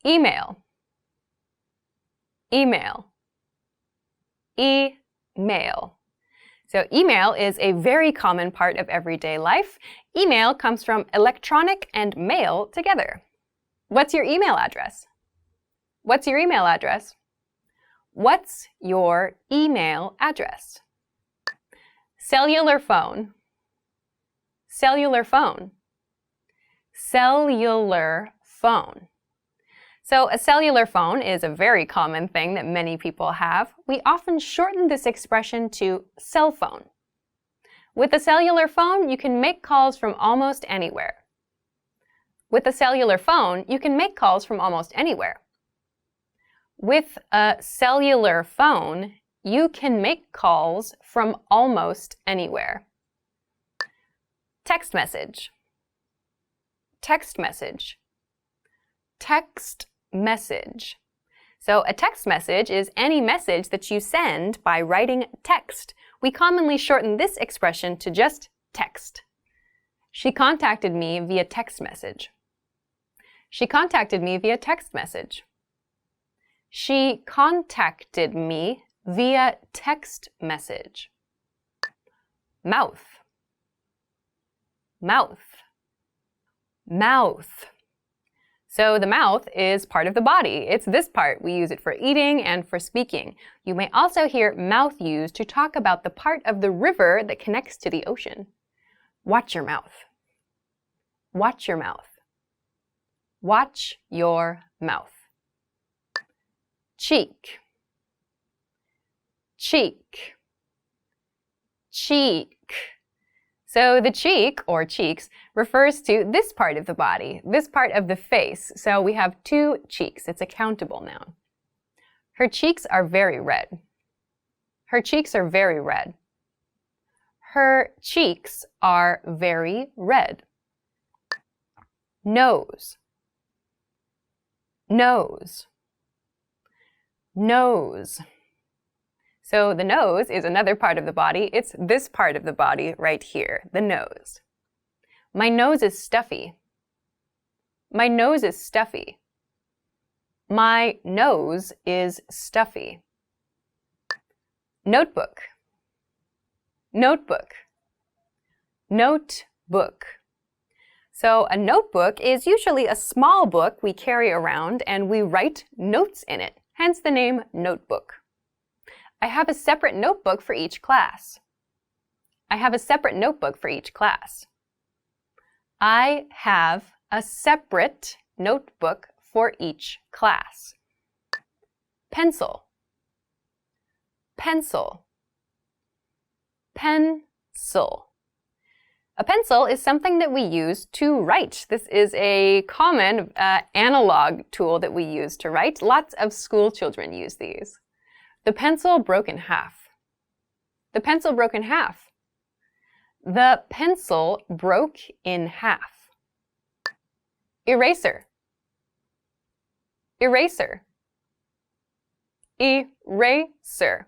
Email. Email. Email. So email is a very common part of everyday life. Email comes from electronic and mail together. What's your email address? What's your email address? What's your email address? Cellular phone. Cellular phone. Cellular phone. So a cellular phone is a very common thing that many people have. We often shorten this expression to cell phone. With a cellular phone, you can make calls from almost anywhere. With a cellular phone, you can make calls from almost anywhere. With a cellular phone, you can make calls from almost anywhere. Text message. Text message. Text message. So a text message is any message that you send by writing text. We commonly shorten this expression to just text. She contacted me via text message. She contacted me via text message. She contacted me via text message. Mouth. Mouth. Mouth. So the mouth is part of the body. It's this part. We use it for eating and for speaking. You may also hear mouth used to talk about the part of the river that connects to the ocean. Watch your mouth. Watch your mouth. Watch your mouth. Cheek. Cheek. Cheek. So the cheek, or cheeks, refers to this part of the body, this part of the face. So we have two cheeks. It's a countable noun. Her cheeks are very red. Her cheeks are very red. Her cheeks are very red. Nose. Nose. Nose. So the nose is another part of the body. It's this part of the body right here, the nose. My nose is stuffy. My nose is stuffy. My nose is stuffy. Notebook. Notebook. Notebook. So a notebook is usually a small book we carry around and we write notes in it, hence the name notebook. I have a separate notebook for each class. I have a separate notebook for each class. I have a separate notebook for each class. Pencil. Pencil. Pencil. A pencil is something that we use to write. This is a common analog tool that we use to write. Lots of school children use these. The pencil broke in half. The pencil broke in half. The pencil broke in half. Eraser. Eraser. Eraser.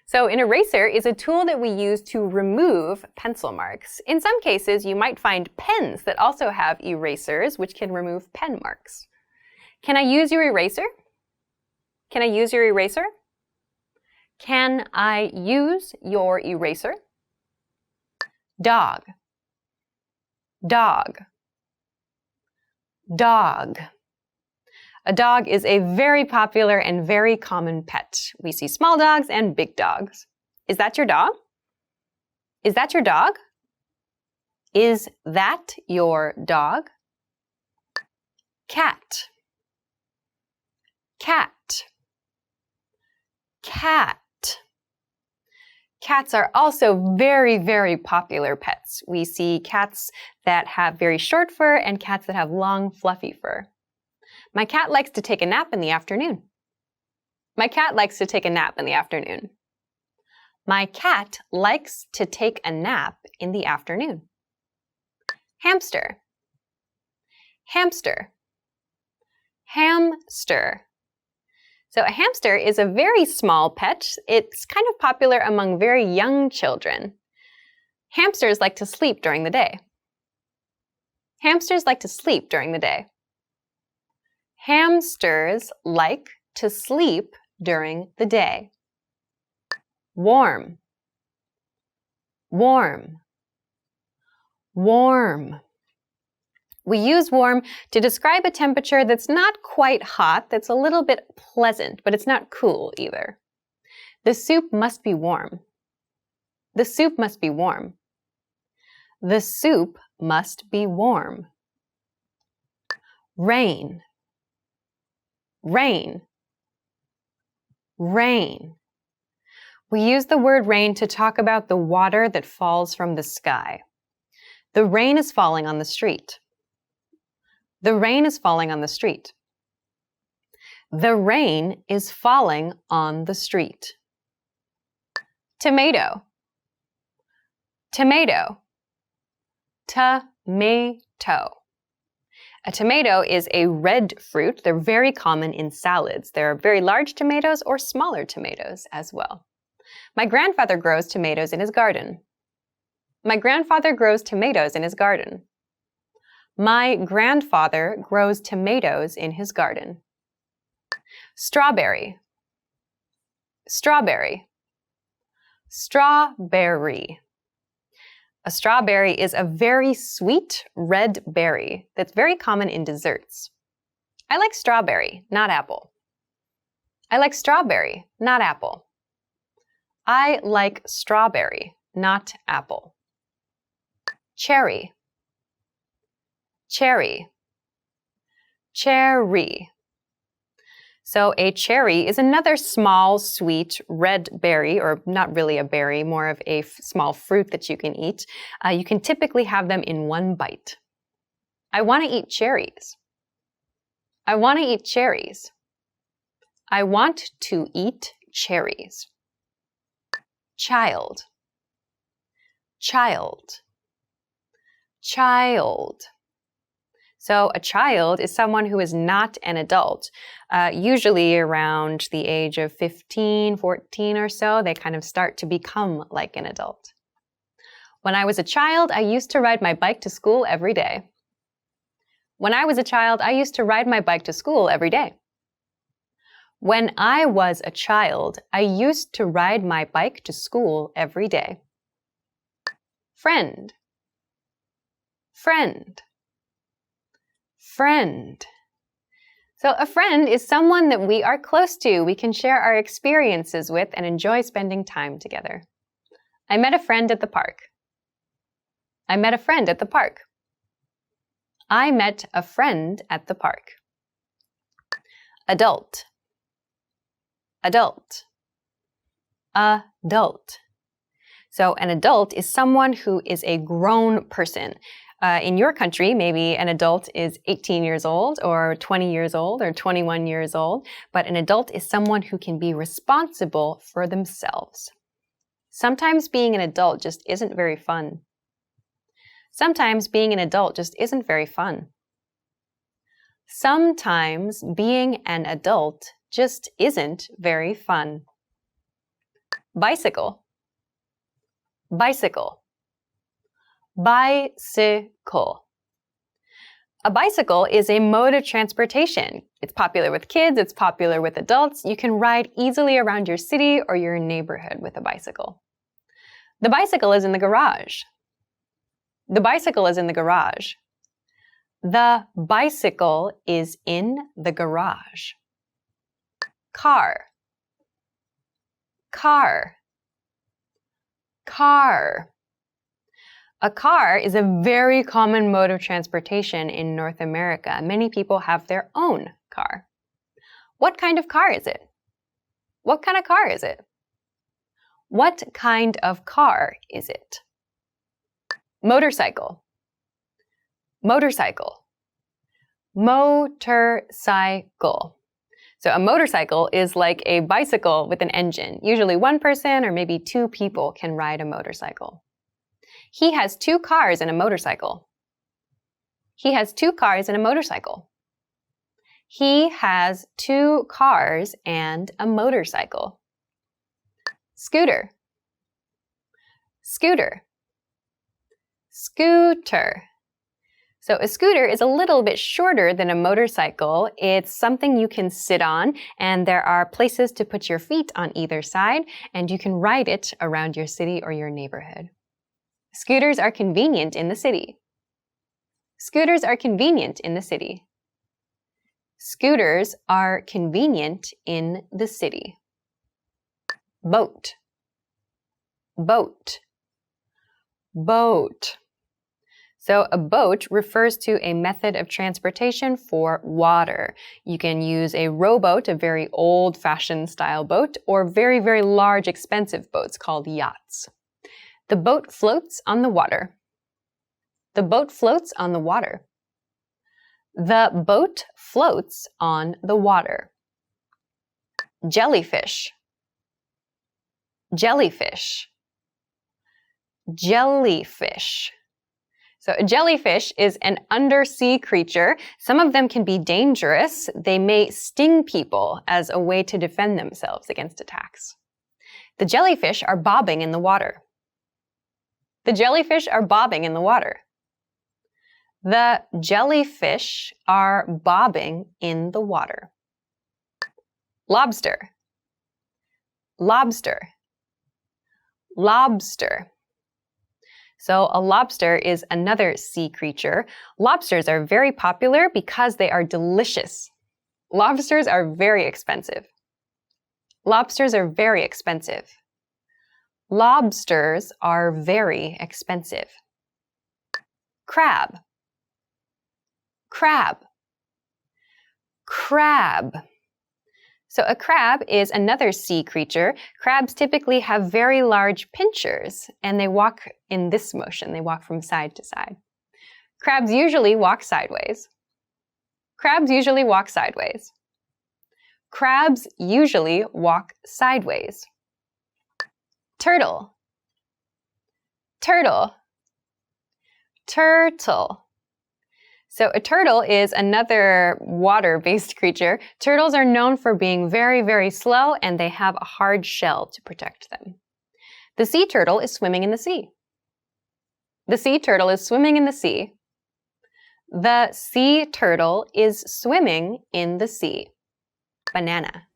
So an eraser is a tool that we use to remove pencil marks. In some cases, you might find pens that also have erasers, which can remove pen marks. Can I use your eraser? Can I use your eraser? Can I use your eraser? Dog. Dog. Dog. A dog is a very popular and very common pet. We see small dogs and big dogs. Is that your dog? Is that your dog? Is that your dog? Cat. Cat. Cat. Cats are also very, very popular pets. We see cats that have very short fur and cats that have long, fluffy fur. My cat likes to take a nap in the afternoon. My cat likes to take a nap in the afternoon. My cat likes to take a nap in the afternoon. Hamster. Hamster. Hamster. So a hamster is a very small pet. It's kind of popular among very young children. Hamsters like to sleep during the day. Hamsters like to sleep during the day. Hamsters like to sleep during the day. Warm. Warm. Warm. We use warm to describe a temperature that's not quite hot, that's a little bit pleasant, but it's not cool either. The soup must be warm. The soup must be warm. The soup must be warm. Rain. Rain. Rain. We use the word rain to talk about the water that falls from the sky. The rain is falling on the street. The rain is falling on the street. The rain is falling on the street. Tomato. Tomato. Tomato. A tomato is a red fruit. They're very common in salads. There are very large tomatoes or smaller tomatoes as well. My grandfather grows tomatoes in his garden. My grandfather grows tomatoes in his garden. My grandfather grows tomatoes in his garden. Strawberry. Strawberry. Strawberry. A strawberry is a very sweet red berry that's very common in desserts. I like strawberry, not apple. I like strawberry, not apple. I like strawberry, not apple. Cherry. Cherry. Cherry. So a cherry is another small, sweet, red berry, or not really a berry, more of a small fruit that you can eat. You can typically have them in one bite. I want to eat cherries. I want to eat cherries. I want to eat cherries. Child. Child. Child. So a child is someone who is not an adult. Usually around the age of 15, 14 or so, they kind of start to become like an adult. When I was a child, I used to ride my bike to school every day. When I was a child, I used to ride my bike to school every day. When I was a child, I used to ride my bike to school every day. Friend. Friend. Friend. So a friend is someone that we are close to, we can share our experiences with and enjoy spending time together. I met a friend at the park. I met a friend at the park. I met a friend at the park. Adult. Adult. Adult. So an adult is someone who is a grown person. In your country, maybe an adult is 18 years old or 20 years old or 21 years old, but an adult is someone who can be responsible for themselves. Sometimes being an adult just isn't very fun. Sometimes being an adult just isn't very fun. Sometimes being an adult just isn't very fun. Bicycle. Bicycle. Bicycle. A bicycle is a mode of transportation. It's popular with kids, it's popular with adults. You can ride easily around your city or your neighborhood with a bicycle. The bicycle is in the garage. The bicycle is in the garage. The bicycle is in the garage. Car. Car. Car. A car is a very common mode of transportation in North America. Many people have their own car. What kind of car is it? What kind of car is it? What kind of car is it? Motorcycle. Motorcycle. Motorcycle. So a motorcycle is like a bicycle with an engine. Usually one person or maybe two people can ride a motorcycle. He has 2 cars and a motorcycle. He has 2 cars and a motorcycle. He has 2 cars and a motorcycle. Scooter. Scooter. Scooter. So a scooter is a little bit shorter than a motorcycle. It's something you can sit on, and there are places to put your feet on either side, and you can ride it around your city or your neighborhood. Scooters are convenient in the city. Scooters are convenient in the city. Scooters are convenient in the city. Boat. Boat. Boat. So a boat refers to a method of transportation for water. You can use a rowboat, a very old-fashioned style boat, or very, very large, expensive boats called yachts. The boat floats on the water. The boat floats on the water. The boat floats on the water. Jellyfish. Jellyfish. Jellyfish. So a jellyfish is an undersea creature. Some of them can be dangerous. They may sting people as a way to defend themselves against attacks. The jellyfish are bobbing in the water. The jellyfish are bobbing in the water. The jellyfish are bobbing in the water. Lobster. Lobster. Lobster. So a lobster is another sea creature. Lobsters are very popular because they are delicious. Lobsters are very expensive. Lobsters are very expensive. Lobsters are very expensive. Crab. Crab. Crab. So a crab is another sea creature. Crabs typically have very large pinchers, and they walk in this motion. They walk from side to side. Crabs usually walk sideways. Crabs usually walk sideways. Crabs usually walk sideways. Turtle. Turtle. Turtle. So a turtle is another water-based creature. Turtles are known for being very, very slow, and they have a hard shell to protect them. The sea turtle is swimming in the sea. The sea turtle is swimming in the sea. The sea turtle is swimming in the sea. Banana.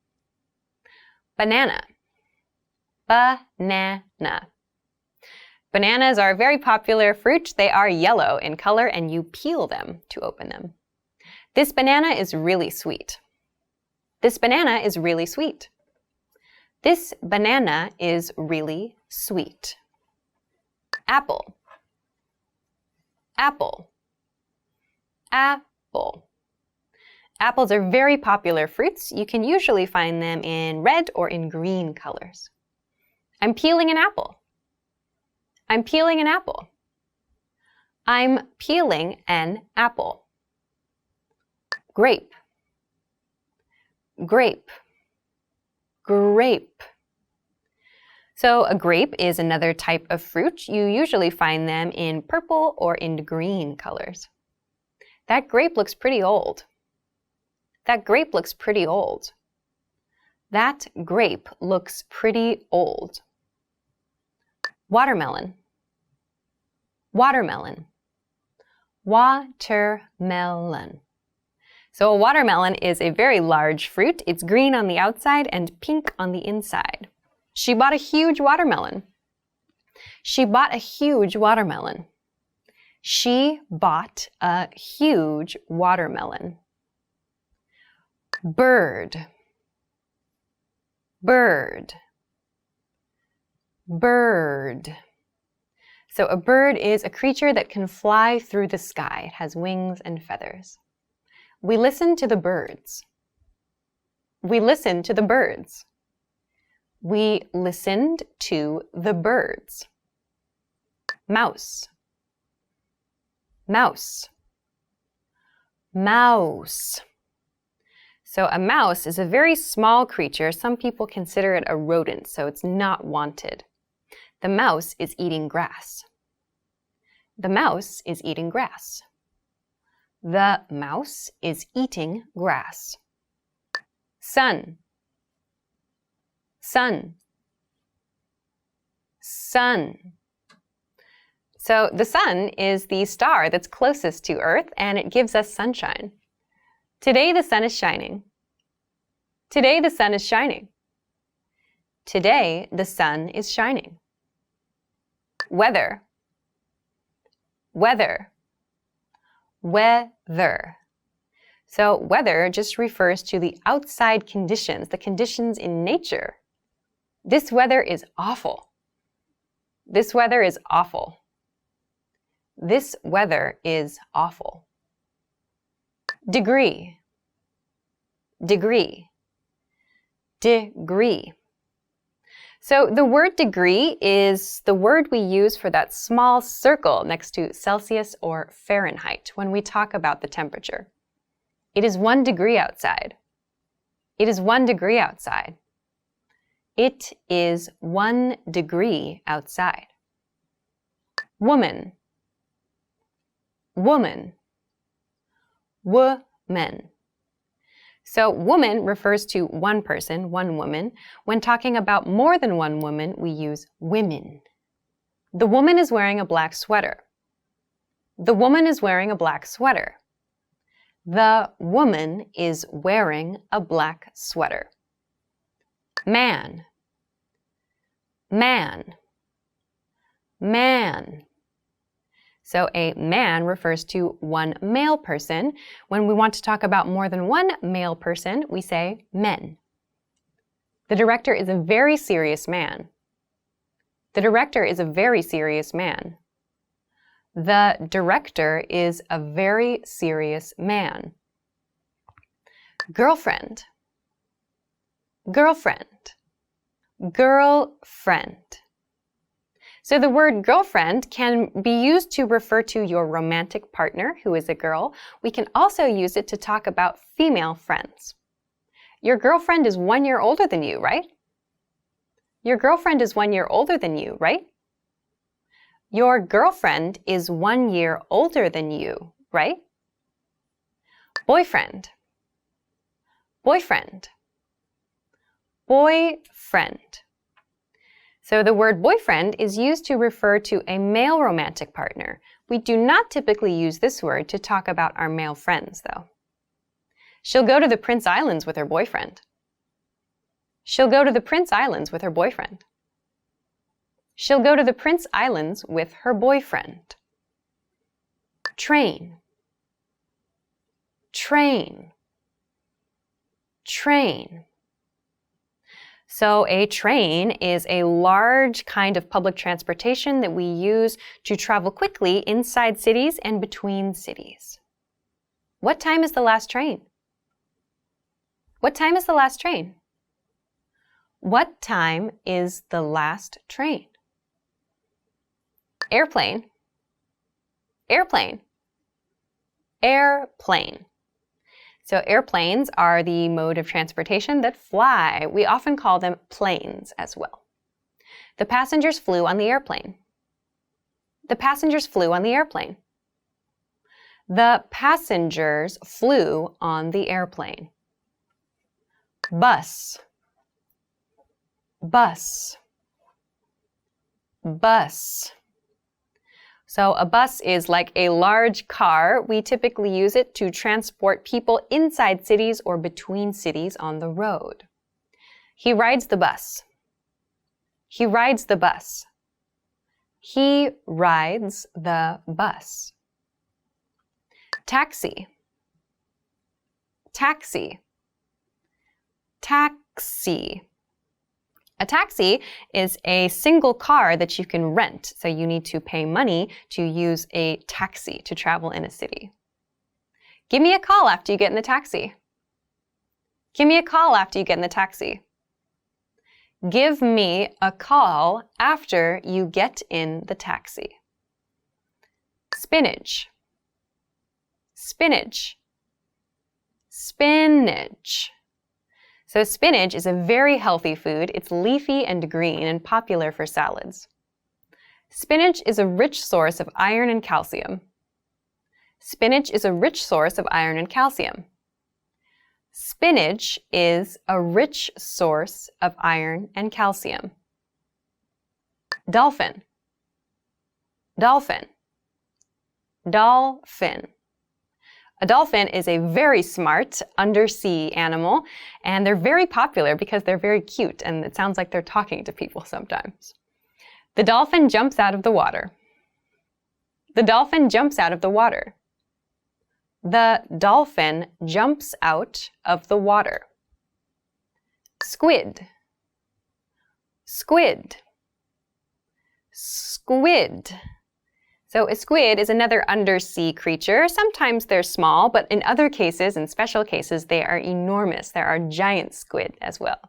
Banana. Banana. Bananas are a very popular fruit. They are yellow in color, and you peel them to open them. This banana is really sweet. This banana is really sweet. This banana is really sweet. Apple. Apple. Apple. Apples are very popular fruits. You can usually find them in red or in green colors. I'm peeling an apple. I'm peeling an apple. I'm peeling an apple. Grape. Grape. Grape. So a grape is another type of fruit. You usually find them in purple or in green colors. That grape looks pretty old. That grape looks pretty old. That grape looks pretty old. Watermelon. Watermelon. Watermelon. So a watermelon is a very large fruit. It's green on the outside and pink on the inside. She bought a huge watermelon. She bought a huge watermelon. She bought a huge watermelon. Bird. Bird. Bird. So a bird is a creature that can fly through the sky. It has wings and feathers. We listen to the birds. We listen to the birds. We listened to the birds. Mouse. Mouse. Mouse. So a mouse is a very small creature. Some people consider it a rodent, so it's not wanted. The mouse is eating grass. The mouse is eating grass. The mouse is eating grass. Sun. Sun. Sun. So the sun is the star that's closest to Earth, and it gives us sunshine. Today the sun is shining. Today the sun is shining. Today the sun is shining. Weather. Weather. Weather. So weather just refers to the outside conditions, the conditions in nature. This weather is awful. This weather is awful. This weather is awful. Degree, degree, degree. So the word degree is the word we use for that small circle next to Celsius or Fahrenheit when we talk about the temperature. It is 1 degree outside. It is 1 degree outside. It is 1 degree outside. Woman, woman, woman. So woman refers to one person, one woman. When talking about more than one woman, we use women. The woman is wearing a black sweater. The woman is wearing a black sweater. The woman is wearing a black sweater. Man, man, man. So a man refers to one male person. When we want to talk about more than one male person, we say men. The director is a very serious man. The director is a very serious man. The director is a very serious man. Girlfriend, girlfriend, girlfriend. So the word girlfriend can be used to refer to your romantic partner who is a girl. We can also use it to talk about female friends. Your girlfriend is 1 year older than you, right? Your girlfriend is 1 year older than you, right? Your girlfriend is 1 year older than you, right? Boyfriend, boyfriend, boyfriend. So the word boyfriend is used to refer to a male romantic partner. We do not typically use this word to talk about our male friends, though. She'll go to the Prince Islands with her boyfriend. She'll go to the Prince Islands with her boyfriend. She'll go to the Prince Islands with her boyfriend. Train, train, train. So a train is a large kind of public transportation that we use to travel quickly inside cities and between cities. What time is the last train? What time is the last train? What time is the last train? Airplane, airplane, airplane. So airplanes are the mode of transportation that fly. We often call them planes as well. The passengers flew on the airplane. The passengers flew on the airplane. The passengers flew on the airplane. Bus, bus, bus. So a bus is like a large car. We typically use it to transport people inside cities or between cities on the road. He rides the bus. He rides the bus. He rides the bus. Taxi, taxi, taxi. A taxi is a single car that you can rent, so you need to pay money to use a taxi to travel in a city. Give me a call after you get in the taxi. Give me a call after you get in the taxi. Give me a call after you get in the taxi. Spinach, spinach, spinach. So spinach is a very healthy food. It's leafy and green and popular for salads. Spinach is a rich source of iron and calcium. Spinach is a rich source of iron and calcium. Spinach is a rich source of iron and calcium. Dolphin, dolphin, dolphin. A dolphin is a very smart undersea animal, and they're very popular because they're very cute, and it sounds like they're talking to people sometimes. The dolphin jumps out of the water. The dolphin jumps out of the water. The dolphin jumps out of the water. Squid, squid, squid. So a squid is another undersea creature. Sometimes they're small, but in other cases, in special cases, they are enormous. There are giant squid as well.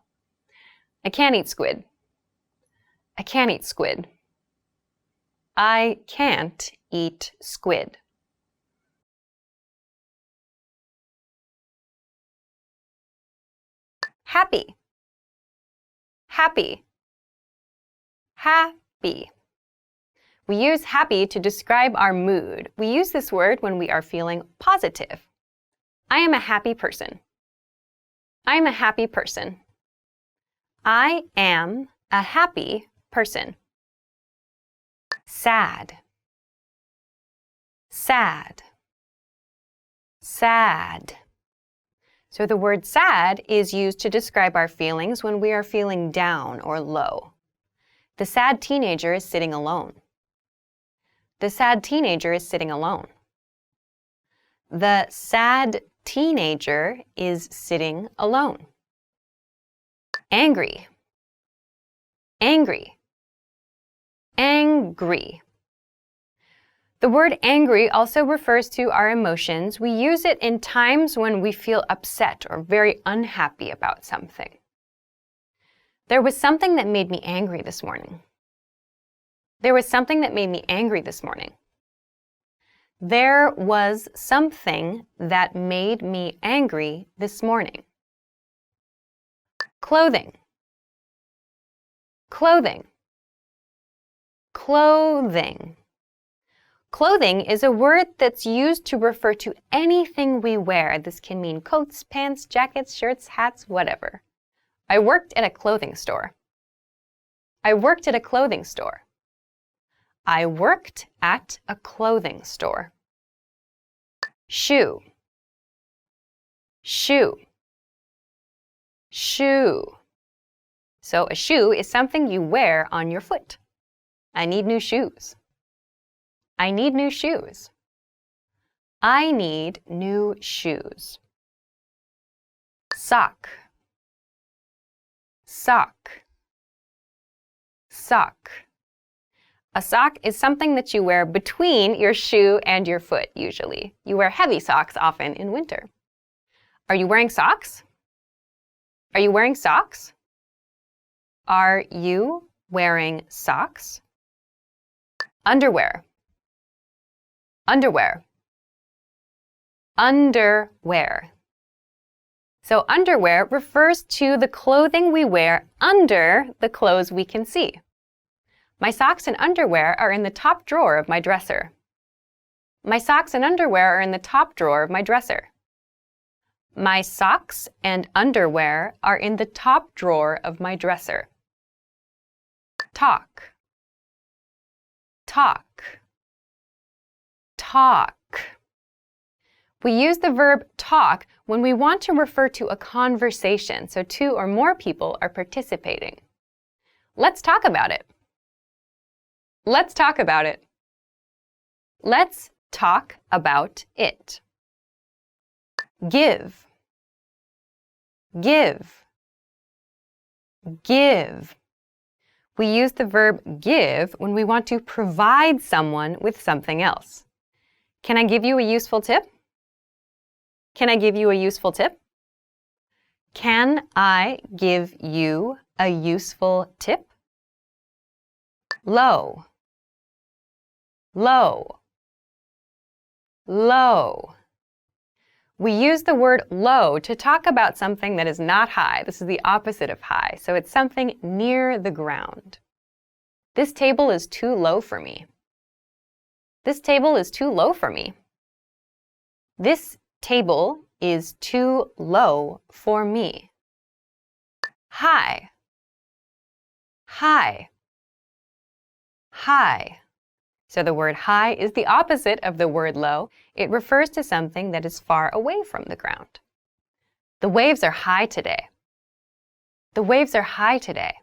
I can't eat squid. I can't eat squid. I can't eat squid. Happy. Happy. Happy. We use happy to describe our mood. We use this word when we are feeling positive. I am a happy person. I am a happy person. I am a happy person. Sad. Sad. Sad. So the word sad is used to describe our feelings when we are feeling down or low. The sad teenager is sitting alone. The sad teenager is sitting alone. The sad teenager is sitting alone. Angry. Angry. Angry. The word angry also refers to our emotions. We use it in times when we feel upset or very unhappy about something. There was something that made me angry this morning. There was something that made me angry this morning. There was something that made me angry this morning. Clothing. Clothing. Clothing. Clothing is a word that's used to refer to anything we wear. This can mean coats, pants, jackets, shirts, hats, whatever. I worked at a clothing store. I worked at a clothing store. I worked at a clothing store. Shoe. Shoe. Shoe. So a shoe is something you wear on your foot. I need new shoes. I need new shoes. I need new shoes. Sock. Sock. Sock. A sock is something that you wear between your shoe and your foot, usually. You wear heavy socks often in winter. Are you wearing socks? Are you wearing socks? Are you wearing socks? Underwear. Underwear. Underwear. So underwear refers to the clothing we wear under the clothes we can see. My socks and underwear are in the top drawer of my dresser. My socks and underwear are in the top drawer of my dresser. My socks and underwear are in the top drawer of my dresser. Talk. Talk. Talk. We use the verb talk when we want to refer to a conversation, so two or more people are participating. Let's talk about it. Let's talk about it. Let's talk about it. Give. Give. Give. We use the verb give when we want to provide someone with something else. Can I give you a useful tip? Can I give you a useful tip? Can I give you a useful tip? Low. Low. Low. We use the word low to talk about something that is not high. This is the opposite of high, so it's something near the ground. This table is too low for me. This table is too low for me. This table is too low for me. High. High. High. So the word high is the opposite of the word low. It refers to something that is far away from the ground. The waves are high today. The waves are high today.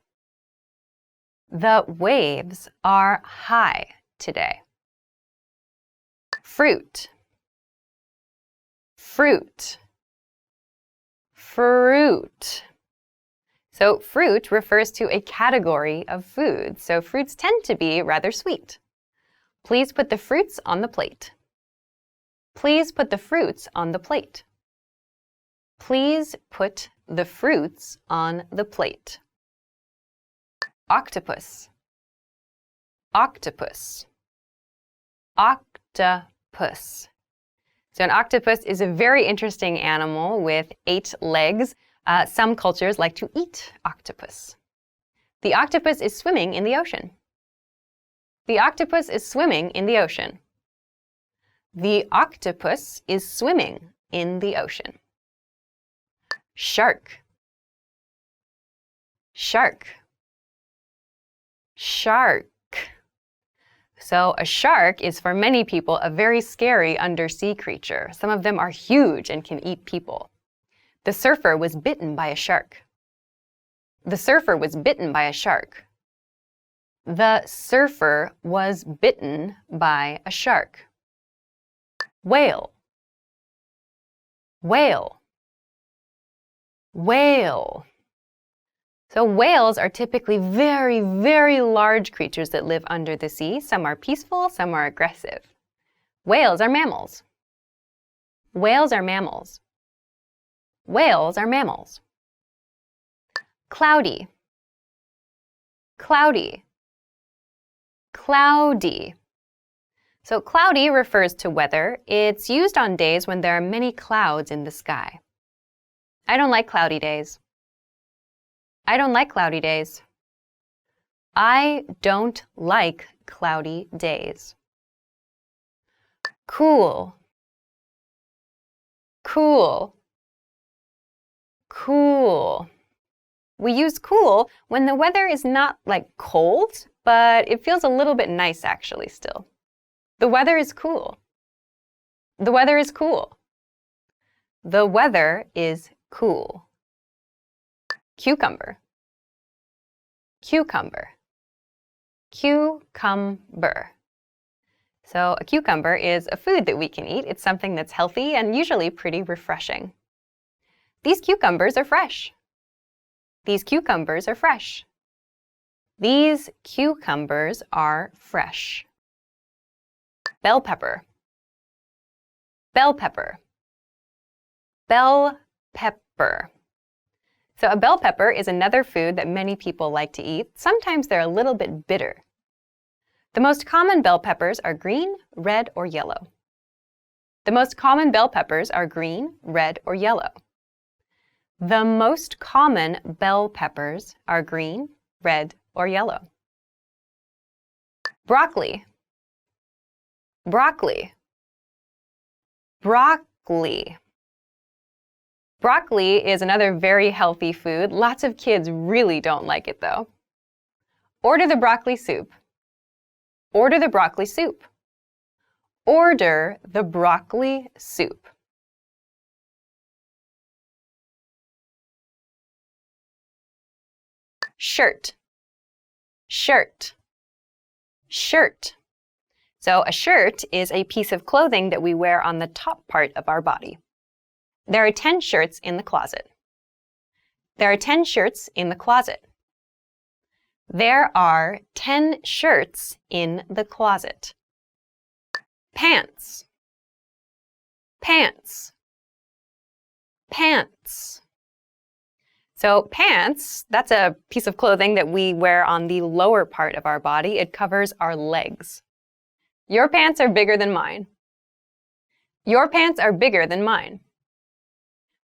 The waves are high today. Fruit. Fruit. Fruit. So fruit refers to a category of foods. So fruits tend to be rather sweet. Please put the fruits on the plate. Please put the fruits on the plate. Please put the fruits on the plate. Octopus. Octopus. Octopus. So an octopus is a very interesting animal with 8 legs. Some cultures like to eat octopus. The octopus is swimming in the ocean. The octopus is swimming in the ocean. The octopus is swimming in the ocean. Shark. Shark. Shark. So a shark is for many people a very scary undersea creature. Some of them are huge and can eat people. The surfer was bitten by a shark. The surfer was bitten by a shark. The surfer was bitten by a shark. Whale. Whale. Whale. So whales are typically very, very large creatures that live under the sea. Some are peaceful, some are aggressive. Whales are mammals. Whales are mammals. Whales are mammals. Cloudy. Cloudy. Cloudy. So cloudy refers to weather. It's used on days when there are many clouds in the sky. I don't like cloudy days. I don't like cloudy days. I don't like cloudy days. Cool. Cool. Cool. We use cool when the weather is not like cold, but it feels a little bit nice actually still. The weather is cool. The weather is cool. The weather is cool. Cucumber. Cucumber. Cucumber. So a cucumber is a food that we can eat. It's something that's healthy and usually pretty refreshing. These cucumbers are fresh. These cucumbers are fresh. These cucumbers are fresh. Bell pepper. Bell pepper. Bell pepper. So a bell pepper is another food that many people like to eat. Sometimes they're a little bit bitter. The most common bell peppers are green, red, or yellow. The most common bell peppers are green, red, or yellow. The most common bell peppers are green, red, or yellow. Broccoli. Broccoli. Broccoli. Broccoli is another very healthy food. Lots of kids really don't like it though. Order the broccoli soup. Order the broccoli soup. Order the broccoli soup. Shirt. Shirt. Shirt. So a shirt is a piece of clothing that we wear on the top part of our body. There are 10 shirts in the closet. There are 10 shirts in the closet. There are 10 shirts in the closet. Pants. Pants. Pants. So pants, that's a piece of clothing that we wear on the lower part of our body. It covers our legs. Your pants are bigger than mine. Your pants are bigger than mine.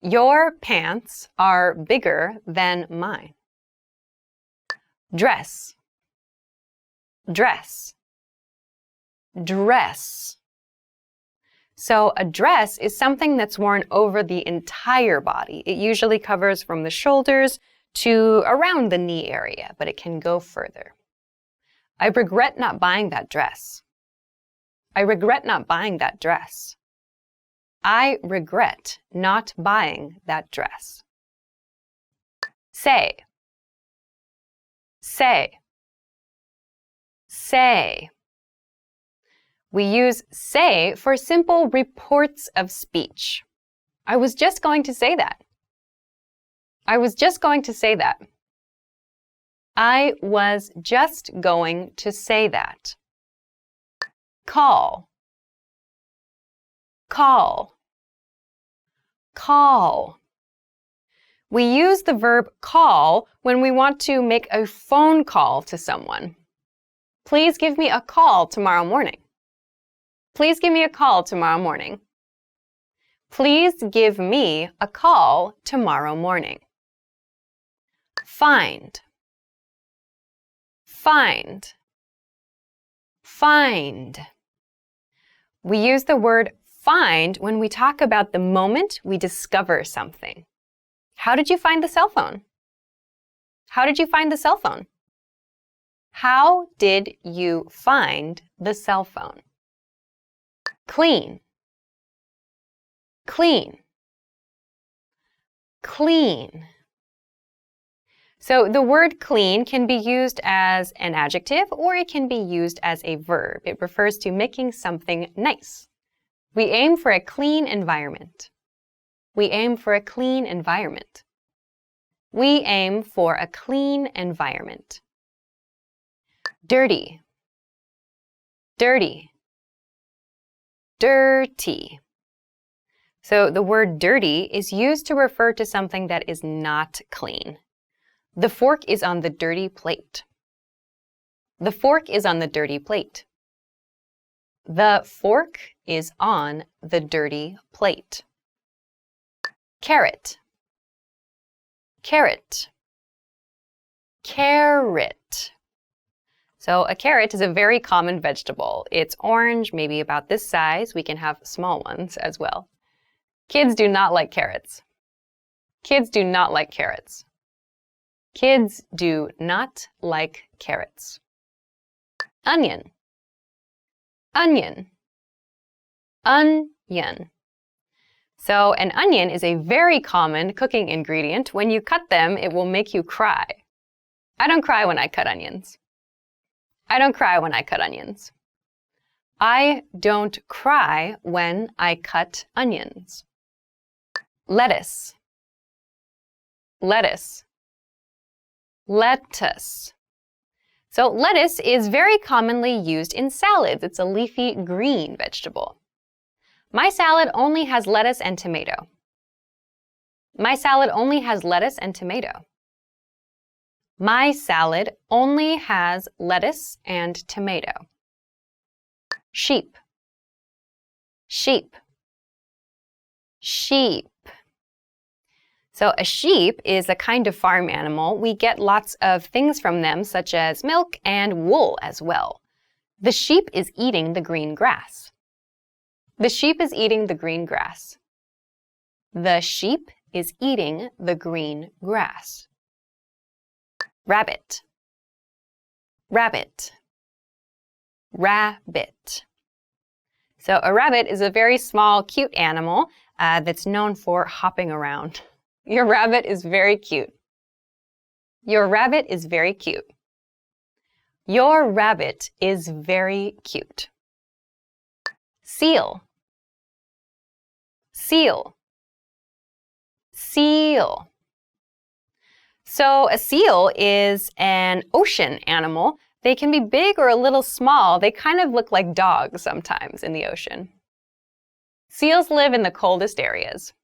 Your pants are bigger than mine. Dress. Dress. Dress. So a dress is something that's worn over the entire body. It usually covers from the shoulders to around the knee area, but it can go further. I regret not buying that dress. I regret not buying that dress. I regret not buying that dress. Say. Say. Say. We use say for simple reports of speech. I was just going to say that. I was just going to say that. I was just going to say that. call, call, call. We use the verb call when we want to make a phone call to someone. Please give me a call tomorrow morning. Please give me a call tomorrow morning. Please give me a call tomorrow morning. Find, find, find. We use the word find when we talk about the moment we discover something. How did you find the cell phone? How did you find the cell phone? How did you find the cell phone? Clean, clean, clean. So the word clean can be used as an adjective or it can be used as a verb. It refers to making something nice. We aim for a clean environment. We aim for a clean environment. We aim for a clean environment. Dirty, dirty, dirty. So the word dirty is used to refer to something that is not clean. The fork is on the dirty plate. The fork is on the dirty plate. The fork is on the dirty plate. Carrot, carrot, carrot. So a carrot is a very common vegetable. It's orange, maybe about this size. We can have small ones as well. Kids do not like carrots. Kids do not like carrots. Kids do not like carrots. Onion, onion, onion. So an onion is a very common cooking ingredient. When you cut them, it will make you cry. I don't cry when I cut onions. I don't cry when I cut onions. I don't cry when I cut onions. Lettuce, lettuce, lettuce. So lettuce is very commonly used in salads. It's a leafy green vegetable. My salad only has lettuce and tomato. My salad only has lettuce and tomato. My salad only has lettuce and tomato. Sheep, sheep, sheep. So a sheep is a kind of farm animal. We get lots of things from them, such as milk and wool as well. The sheep is eating the green grass. The sheep is eating the green grass. The sheep is eating the green grass. Rabbit, rabbit, rabbit. So a rabbit is a very small, cute animal that's known for hopping around. Your rabbit is very cute. Your rabbit is very cute. Your rabbit is very cute. Seal, seal, seal. So a seal is an ocean animal. They can be big or a little small. They kind of look like dogs sometimes in the ocean. Seals live in the coldest areas.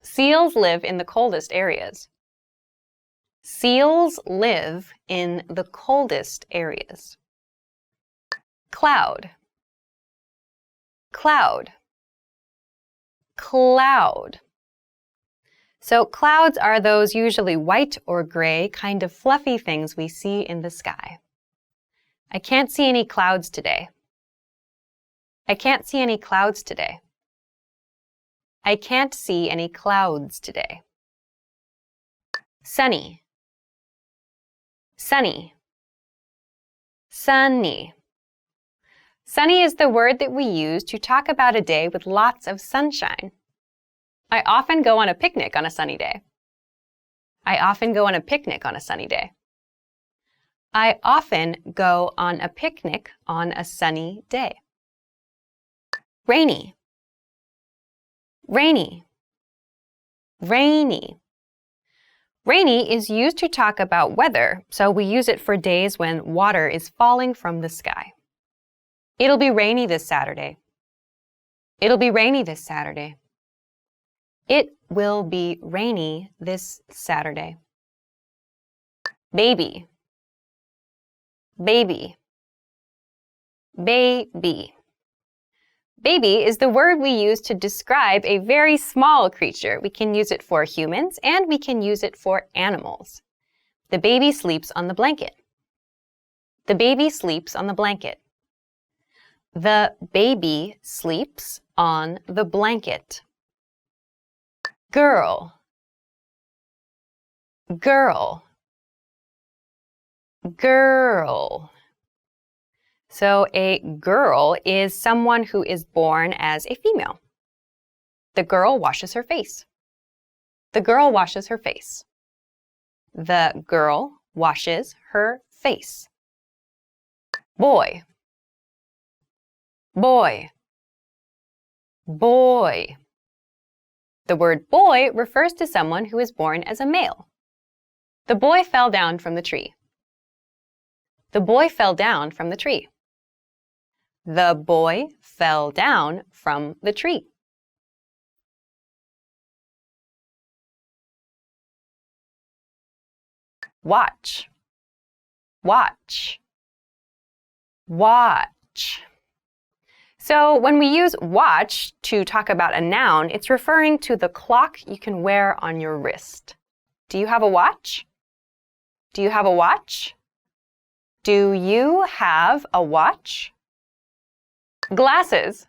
Seals live in the coldest areas. Seals live in the coldest areas. Cloud, cloud, cloud. So clouds are those usually white or gray, kind of fluffy things we see in the sky. I can't see any clouds today. I can't see any clouds today. I can't see any clouds today. Sunny, sunny, sunny. Sunny is the word that we use to talk about a day with lots of sunshine. I often go on a picnic on a sunny day. I often go on a picnic on a sunny day. I often go on a picnic on a sunny day. Rainy, rainy, rainy. Rainy is used to talk about weather, so we use it for days when water is falling from the sky. It'll be rainy this Saturday. It'll be rainy this Saturday. It will be rainy this Saturday. Baby, baby, baby. Baby is the word we use to describe a very small creature. We can use it for humans and we can use it for animals. The baby sleeps on the blanket. The baby sleeps on the blanket. The baby sleeps on the blanket. Girl, girl, girl. So a girl is someone who is born as a female. The girl washes her face. The girl washes her face. The girl washes her face. Boy, boy, boy. The word boy refers to someone who is born as a male. The boy fell down from the tree. The boy fell down from the tree. The boy fell down from the tree. Watch, watch, watch. So when we use watch to talk about a noun, it's referring to the clock you can wear on your wrist. Do you have a watch? Do you have a watch? Do you have a watch? Glasses,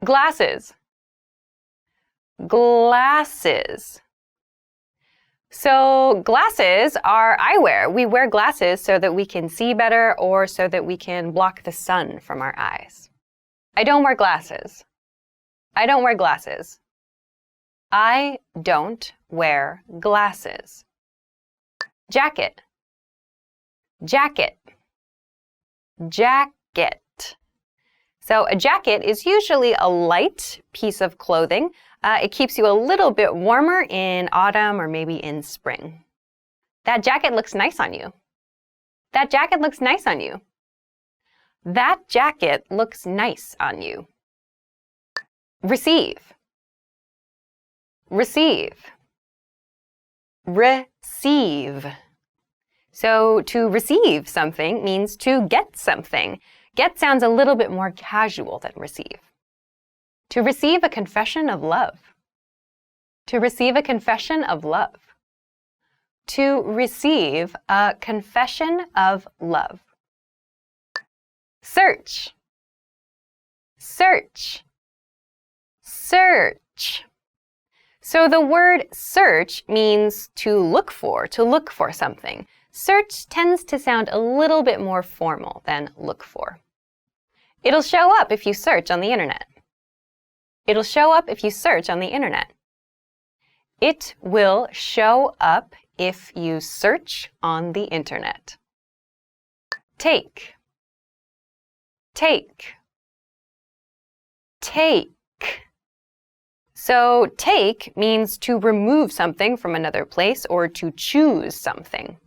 glasses, glasses. So glasses are eyewear. We wear glasses so that we can see better or so that we can block the sun from our eyes. I don't wear glasses. I don't wear glasses. I don't wear glasses. Jacket, jacket, jacket. So a jacket is usually a light piece of clothing. It keeps you a little bit warmer in autumn or maybe in spring. That jacket looks nice on you. That jacket looks nice on you. That jacket looks nice on you. Receive, receive, receive. So to receive something means to get something. Get sounds a little bit more casual than receive. To receive a confession of love. To receive a confession of love. To receive a confession of love. Search, search, search. So the word search means to look for something. Search tends to sound a little bit more formal than look for. It'll show up if you search on the internet. It'll show up if you search on the internet. It will show up if you search on the internet. Take, take, take. So take means to remove something from another place or to choose something.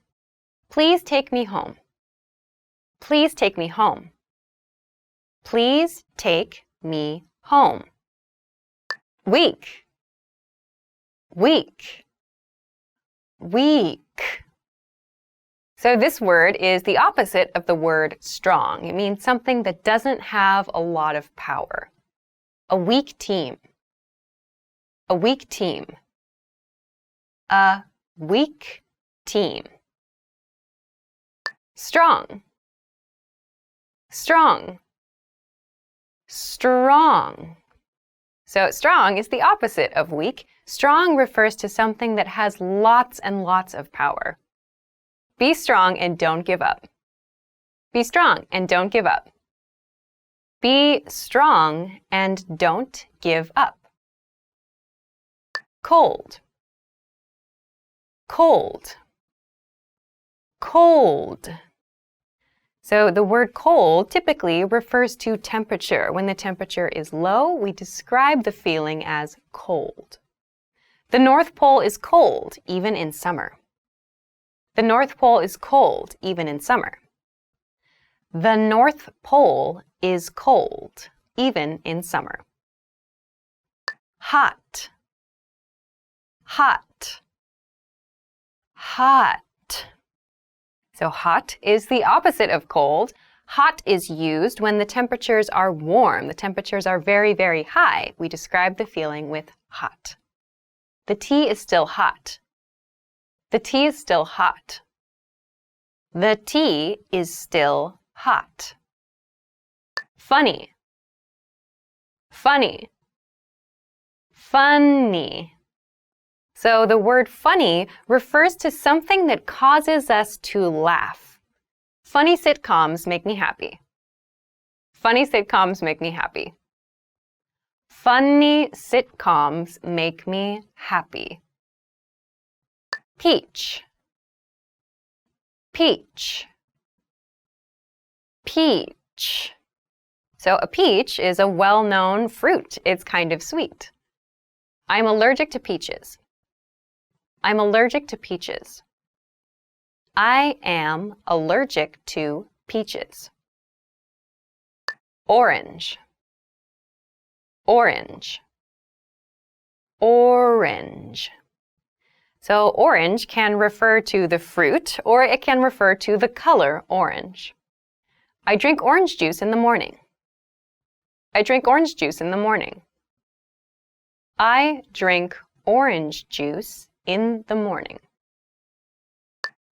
Please take me home. Please take me home. Please take me home. Weak, weak, weak. So this word is the opposite of the word strong. It means something that doesn't have a lot of power. A weak team. A weak team. A weak team. Strong, strong, strong. So strong is the opposite of weak. Strong refers to something that has lots and lots of power. Be strong and don't give up. Be strong and don't give up. Be strong and don't give up. Cold, cold, cold. So the word cold typically refers to temperature. When the temperature is low, we describe the feeling as cold. The North Pole is cold, even in summer. The North Pole is cold, even in summer. The North Pole is cold, even in summer. Hot, hot, hot. So hot is the opposite of cold. Hot is used when the temperatures are warm. The temperatures are very, very high. We describe the feeling with hot. The tea is still hot. The tea is still hot. The tea is still hot. Funny, funny, funny. So the word funny refers to something that causes us to laugh. Funny sitcoms make me happy. Funny sitcoms make me happy. Funny sitcoms make me happy. Peach, peach, peach. So a peach is a well-known fruit. It's kind of sweet. I'm allergic to peaches. I'm allergic to peaches. I am allergic to peaches. Orange, orange, orange. So orange can refer to the fruit or it can refer to the color orange. I drink orange juice in the morning. I drink orange juice in the morning. I drink orange juice in the morning.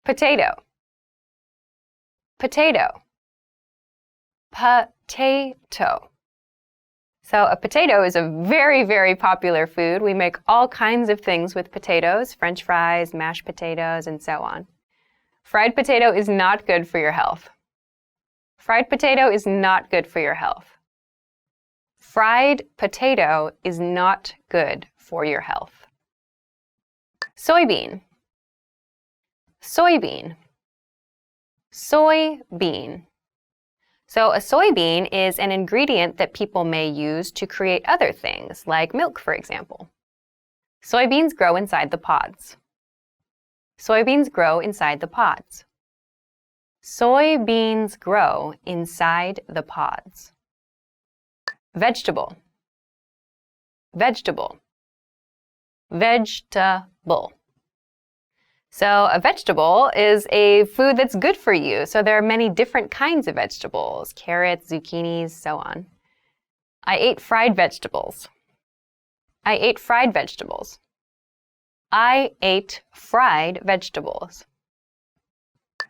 Potato, potato, potato. So a potato is a very, very popular food. We make all kinds of things with potatoes, French fries, mashed potatoes, and so on. Fried potato is not good for your health. Fried potato is not good for your health. Fried potato is not good for your health. Soybean, soybean, soybean. So a soybean is an ingredient that people may use to create other things, like milk, for example. Soybeans grow inside the pods. Soybeans grow inside the pods. Soybeans grow inside the pods. Vegetable, vegetable, vegetable. So a vegetable is a food that's good for you. So there are many different kinds of vegetables, carrots, zucchinis, so on. I ate fried vegetables. I ate fried vegetables. I ate fried vegetables.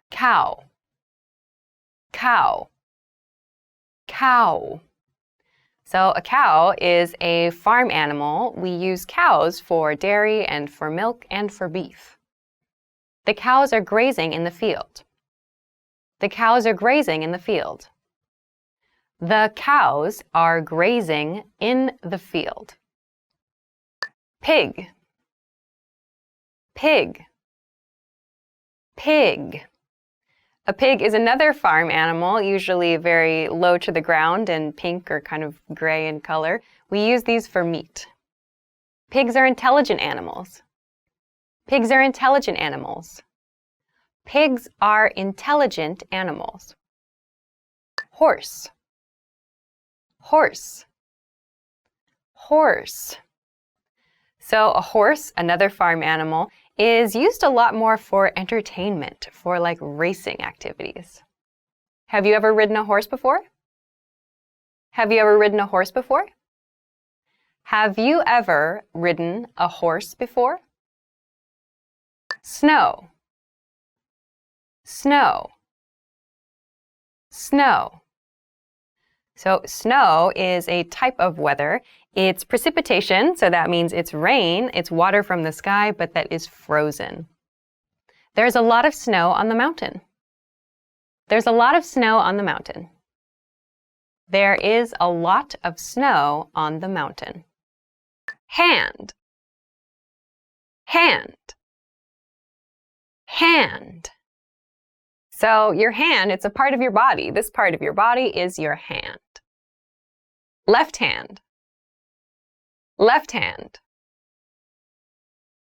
Cow, cow, cow. So a cow is a farm animal. We use cows for dairy and for milk and for beef. The cows are grazing in the field. The cows are grazing in the field. The cows are grazing in the field. Pig, pig, pig. A pig is another farm animal, usually very low to the ground and pink or kind of gray in color. We use these for meat. Pigs are intelligent animals. Pigs are intelligent animals. Pigs are intelligent animals. Horse, horse, horse. So a horse, another farm animal, is used a lot more for entertainment, for like racing activities. Have you ever ridden a horse before? Have you ever ridden a horse before? Have you ever ridden a horse before? Snow, snow, snow. So snow is a type of weather. It's precipitation, so that means it's rain, it's water from the sky, but that is frozen. There's a lot of snow on the mountain. There's a lot of snow on the mountain. There is a lot of snow on the mountain. Hand, hand, hand. So your hand, it's a part of your body. This part of your body is your hand. Left hand, left hand,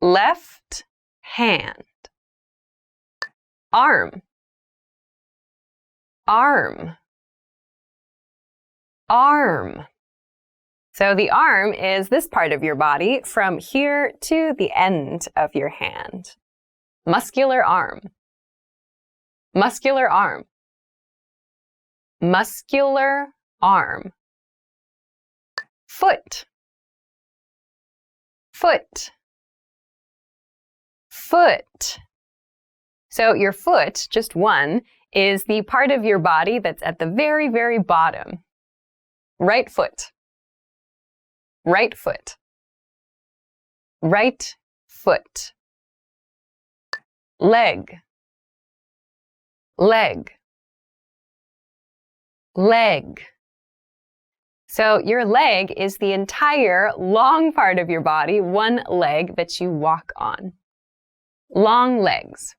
left hand. Arm, arm, arm. So the arm is this part of your body from here to the end of your hand. Muscular arm, muscular arm, muscular arm. Foot, foot, foot. So your foot, just one, is the part of your body that's at the very, very bottom. Right foot, right foot, right foot. Leg, leg, leg. So your leg is the entire long part of your body, one leg that you walk on. Long legs,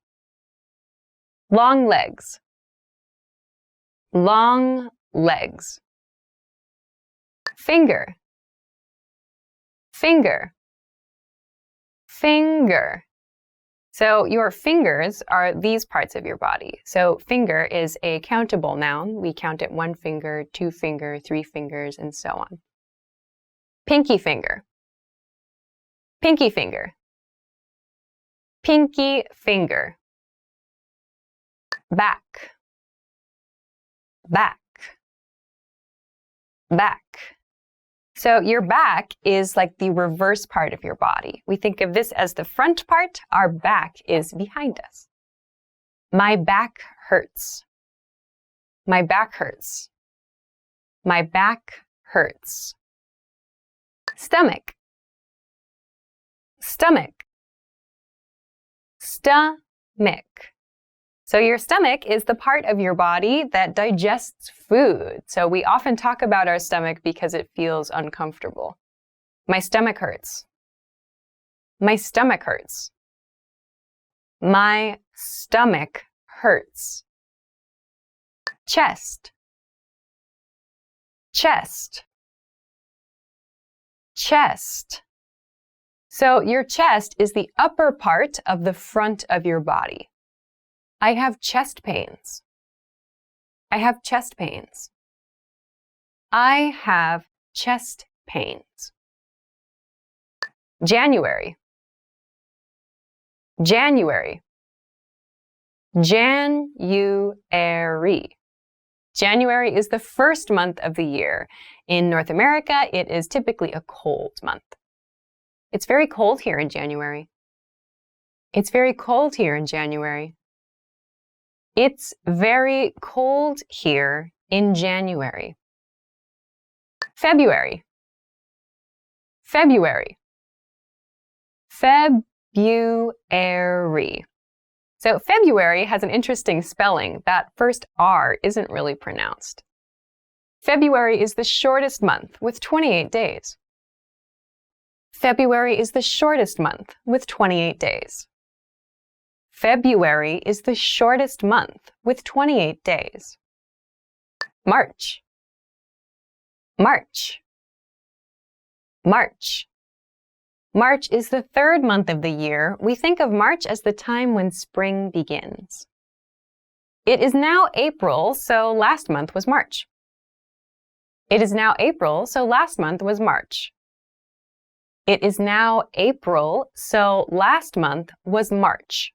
long legs, long legs. Finger, finger, finger. So your fingers are these parts of your body. So finger is a countable noun. We count it 1 finger, 2 finger, 3 fingers, and so on. Pinky finger, pinky finger, pinky finger. Back, back, back. So your back is like the reverse part of your body. We think of this as the front part. Our back is behind us. My back hurts. My back hurts. My back hurts. Stomach, stomach, stomach. So your stomach is the part of your body that digests food. So we often talk about our stomach because it feels uncomfortable. My stomach hurts. My stomach hurts. My stomach hurts. Chest, chest, chest. So your chest is the upper part of the front of your body. I have chest pains. I have chest pains. I have chest pains. January, January, January. January is the first month of the year. In North America, it is typically a cold month. It's very cold here in January. It's very cold here in January. It's very cold here in January. February, February, February. So February has an interesting spelling. That first R isn't really pronounced. February is the shortest month with 28 days. February is the shortest month with 28 days. February is the shortest month with 28 days. March, March, March. March is the third month of the year. We think of March as the time when spring begins. It is now April, so last month was March. It is now April, so last month was March. It is now April, so last month was March.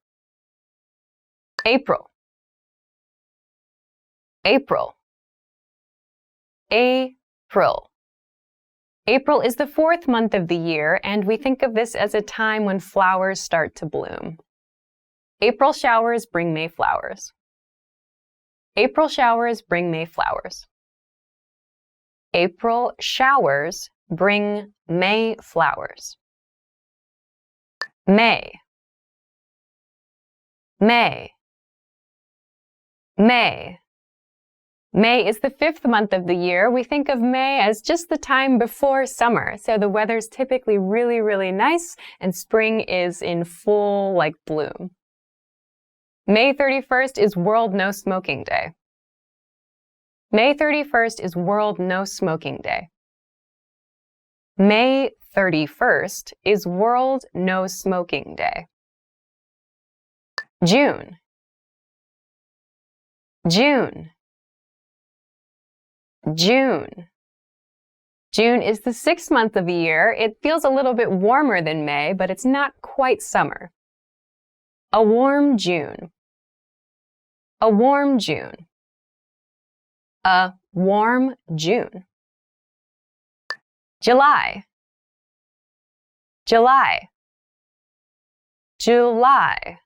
April, April, April. April is the fourth month of the year, and we think of this as a time when flowers start to bloom. April showers bring May flowers. April showers bring May flowers. April showers bring May flowers. May, May, May. May is the fifth month of the year. We think of May as just the time before summer. So the weather's typically really, really nice and spring is in full bloom. May 31st is World No Smoking Day. May 31st is World No Smoking Day. May 31st is World No Smoking Day. June, June, June. June is the 6th month of the year. It feels a little bit warmer than May, but it's not quite summer. A warm June. A warm June. A warm June. July. July. July.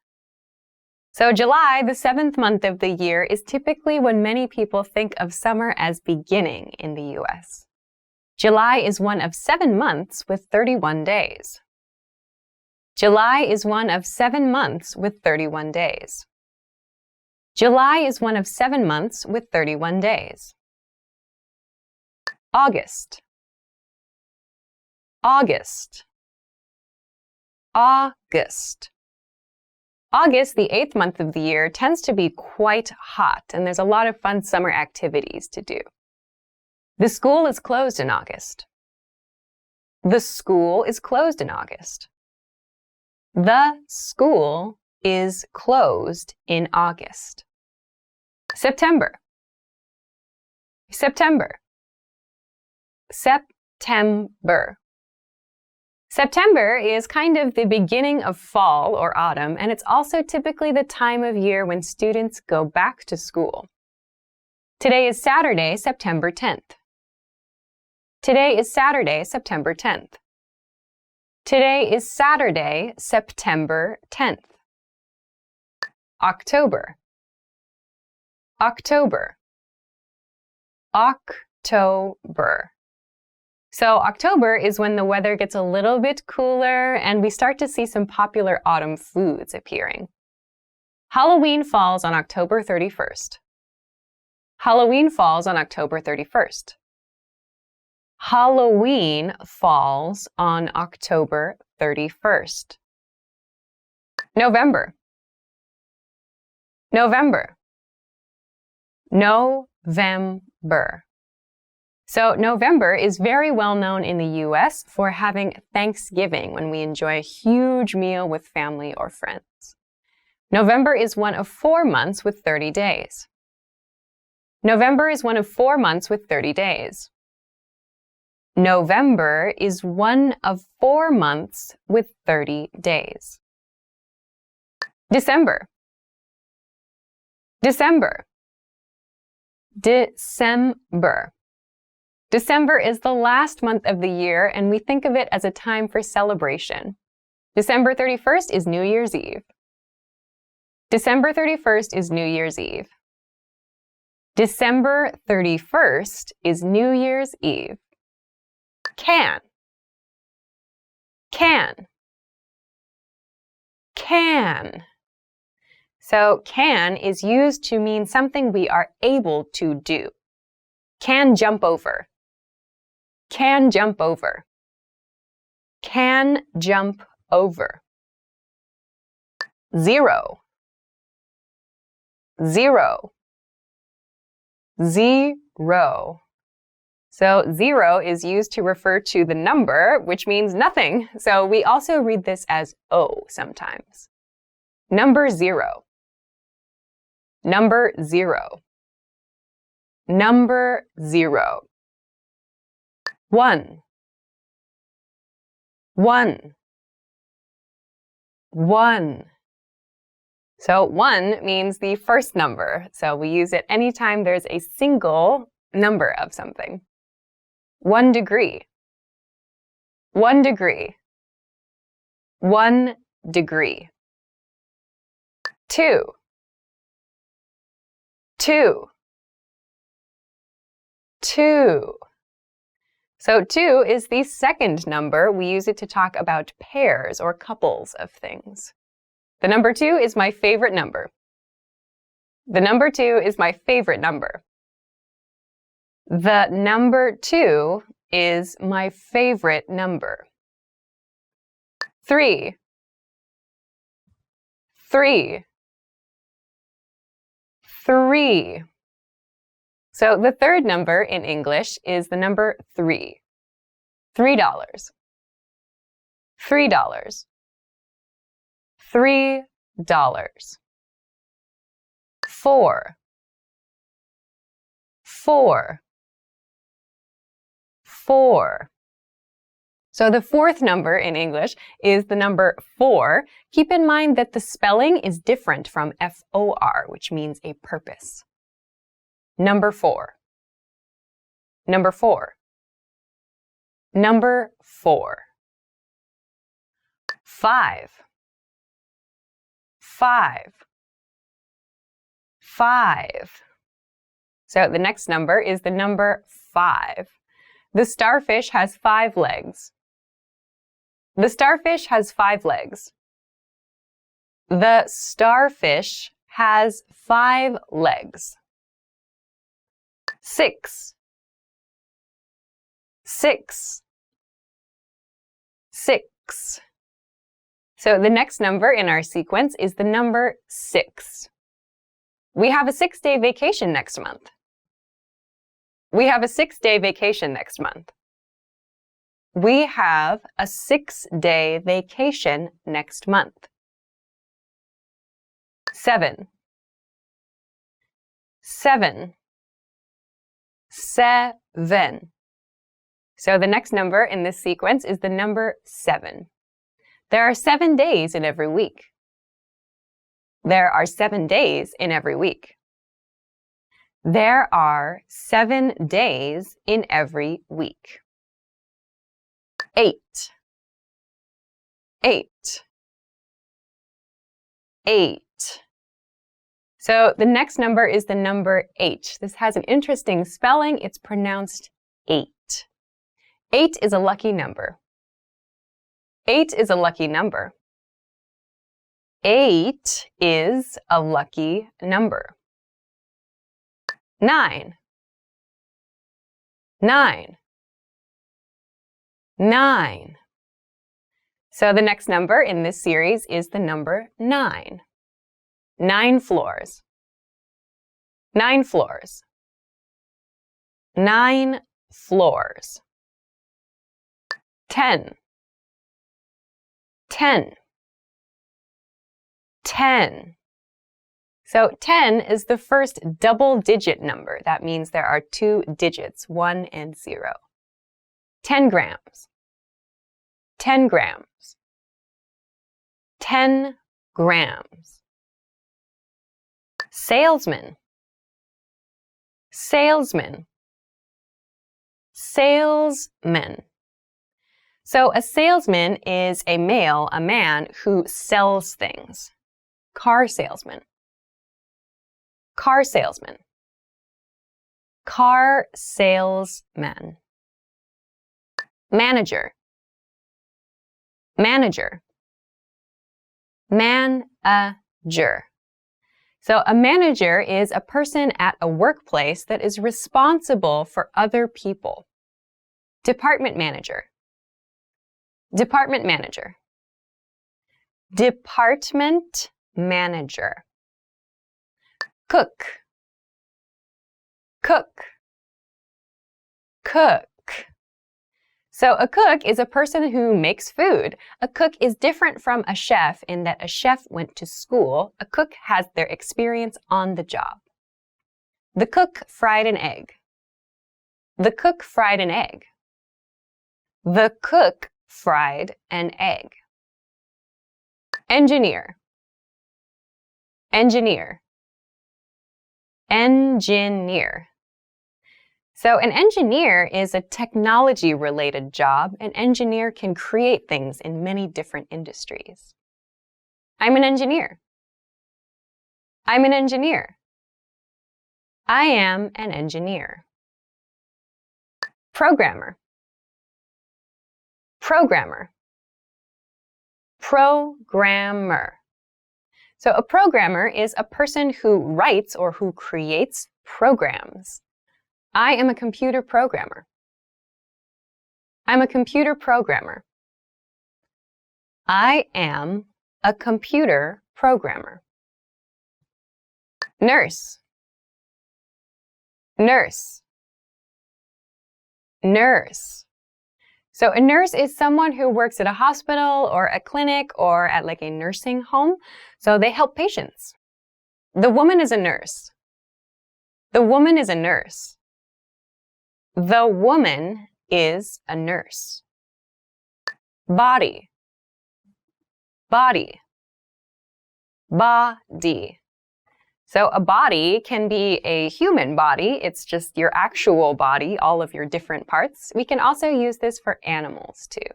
So July, the 7th month of the year, is typically when many people think of summer as beginning in the US. July is one of 7 months with 31 days. July is one of 7 months with 31 days. July is one of 7 months with 31 days. August. August. August. August, the 8th month of the year, tends to be quite hot, and there's a lot of fun summer activities to do. The school is closed in August. The school is closed in August. The school is closed in August. September. September. September. September is kind of the beginning of fall or autumn, and it's also typically the time of year when students go back to school. Today is Saturday, September 10th. Today is Saturday, September 10th. Today is Saturday, September 10th. October. October. October. So October is when the weather gets a little bit cooler and we start to see some popular autumn foods appearing. Halloween falls on October 31st. Halloween falls on October 31st. Halloween falls on October 31st. November. November. November. So November is very well known in the US for having Thanksgiving, when we enjoy a huge meal with family or friends. November is one of 4 months with 30 days. November is one of 4 months with 30 days. November is one of 4 months with 30 days. December. December. December. December is the last month of the year, and we think of it as a time for celebration. December 31st is New Year's Eve. December 31st is New Year's Eve. December 31st is New Year's Eve. Can. Can. Can. So can is used to mean something we are able to do. Can jump over. Can jump over. Can jump over. Zero. Zero. Zero. So 0 is used to refer to the number, which means nothing. So we also read this as O sometimes. Number 0. Number 0. Number 0. 1. 1. 1. So 1 means the first number. So we use it anytime there's a single number of something. 1 degree. 1 degree. 1 degree. 2. 2. 2. So 2 is the second number. We use it to talk about pairs or couples of things. The number 2 is my favorite number. The number 2 is my favorite number. The number 2 is my favorite number. 3. 3. 3. So the third number in English is the number 3. $3. $3. $3. 4. 4. 4. So the fourth number in English is the number 4. Keep in mind that the spelling is different from F-O-R, which means a purpose. Number 4. Number 4. Number 4. 5. 5. 5. So the next number is the number 5. The starfish has 5 legs. The starfish has 5 legs. The starfish has 5 legs. 6. 6. 6. So the next number in our sequence is the number 6. We have a 6-day vacation next month. We have a 6-day vacation next month. We have a 6-day vacation next month. 7. 7. 7. So the next number in this sequence is the number 7. There are 7 days in every week. There are 7 days in every week. There are 7 days in every week. 8. 8. 8. So the next number is the number 8. This has an interesting spelling. It's pronounced 8. 8 is a lucky number. 8 is a lucky number. 8 is a lucky number. 9. 9. 9. So the next number in this series is the number 9. 9 floors. 9 floors. 9 floors. 10. 10. 10. So 10 is the first double-digit number. That means there are 2 digits, 1 and 0. 10 grams. 10 grams. 10 grams. Salesman. Salesman. Salesman. So a salesman is a male, a man who sells things. Car salesman. Car salesman. Car salesman. Manager. Manager. Manager. So a manager is a person at a workplace that is responsible for other people. Department manager. Department manager. Department manager. Cook. Cook. Cook. So a cook is a person who makes food. A cook is different from a chef in that a chef went to school. A cook has their experience on the job. The cook fried an egg. The cook fried an egg. The cook fried an egg. Engineer. Engineer. Engineer. So an engineer is a technology-related job. An engineer can create things in many different industries. I'm an engineer. I'm an engineer. I am an engineer. Programmer. Programmer. Programmer. So a programmer is a person who writes or who creates programs. I am a computer programmer. I'm a computer programmer. I am a computer programmer. Nurse. Nurse. Nurse. So a nurse is someone who works at a hospital or a clinic or at like a nursing home. So they help patients. The woman is a nurse. The woman is a nurse. The woman is a nurse? Body, body, body. So a body can be a human body. It's just your actual body, all of your different parts. We can also use this for animals too.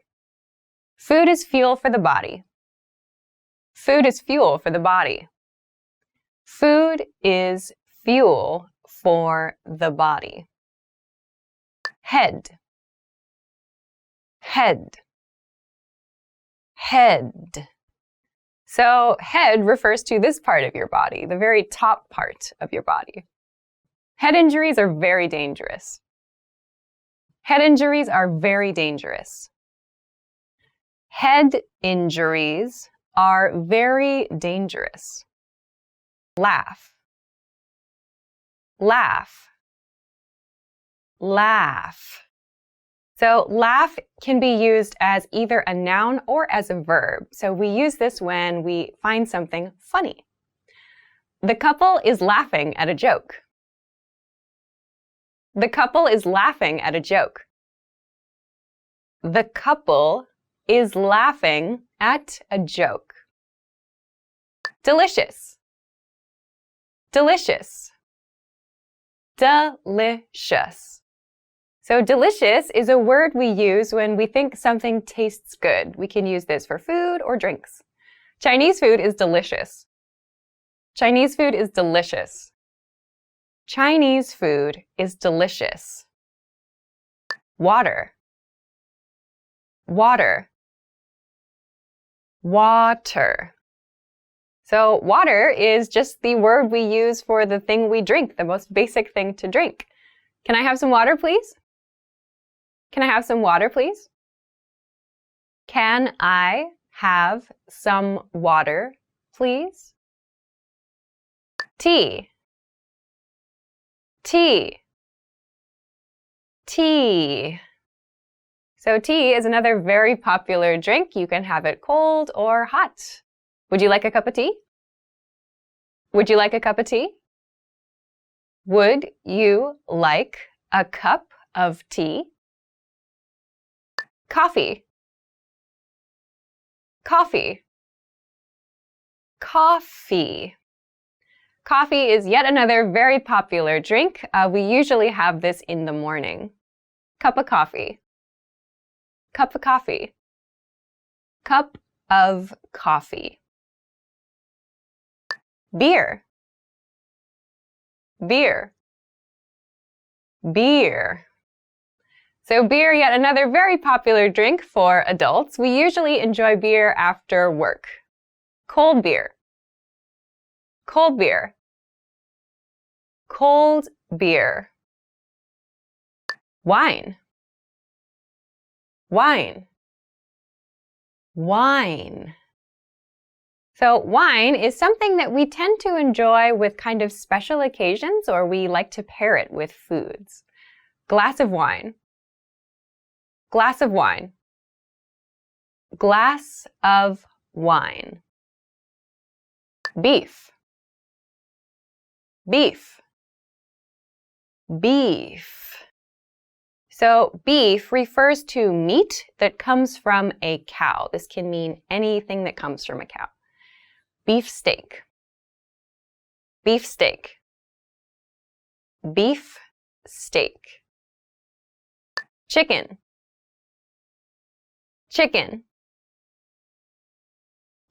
Food is fuel for the body. Food is fuel for the body. Food is fuel for the body. Head, head, head. So head refers to this part of your body, the very top part of your body. Head injuries are very dangerous. Head injuries are very dangerous. Head injuries are very dangerous. Laugh, laugh, laugh. So laugh can be used as either a noun or as a verb. So we use this when we find something funny. The couple is laughing at a joke. The couple is laughing at a joke. The couple is laughing at a joke. Delicious, delicious, delicious. So delicious is a word we use when we think something tastes good. We can use this for food or drinks. Chinese food is delicious. Chinese food is delicious. Chinese food is delicious. Water, water, water. So water is just the word we use for the thing we drink, the most basic thing to drink. Can I have some water, please? Can I have some water, please? Can I have some water, please? Tea, tea, tea. So tea is another very popular drink. You can have it cold or hot. Would you like a cup of tea? Would you like a cup of tea? Would you like a cup of tea? Coffee, coffee, coffee. Coffee is yet another very popular drink. We usually have this in the morning. Cup of coffee, cup of coffee, cup of coffee. Beer, beer, beer. So beer, yet another very popular drink for adults. We usually enjoy beer after work. Cold beer, cold beer, cold beer. Wine, wine, wine. So wine is something that we tend to enjoy with kind of special occasions, or we like to pair it with foods. Glass of wine, glass of wine, glass of wine. Beef, beef, beef. So beef refers to meat that comes from a cow. This can mean anything that comes from a cow. Beef steak, beef steak, beef steak. Chicken, chicken,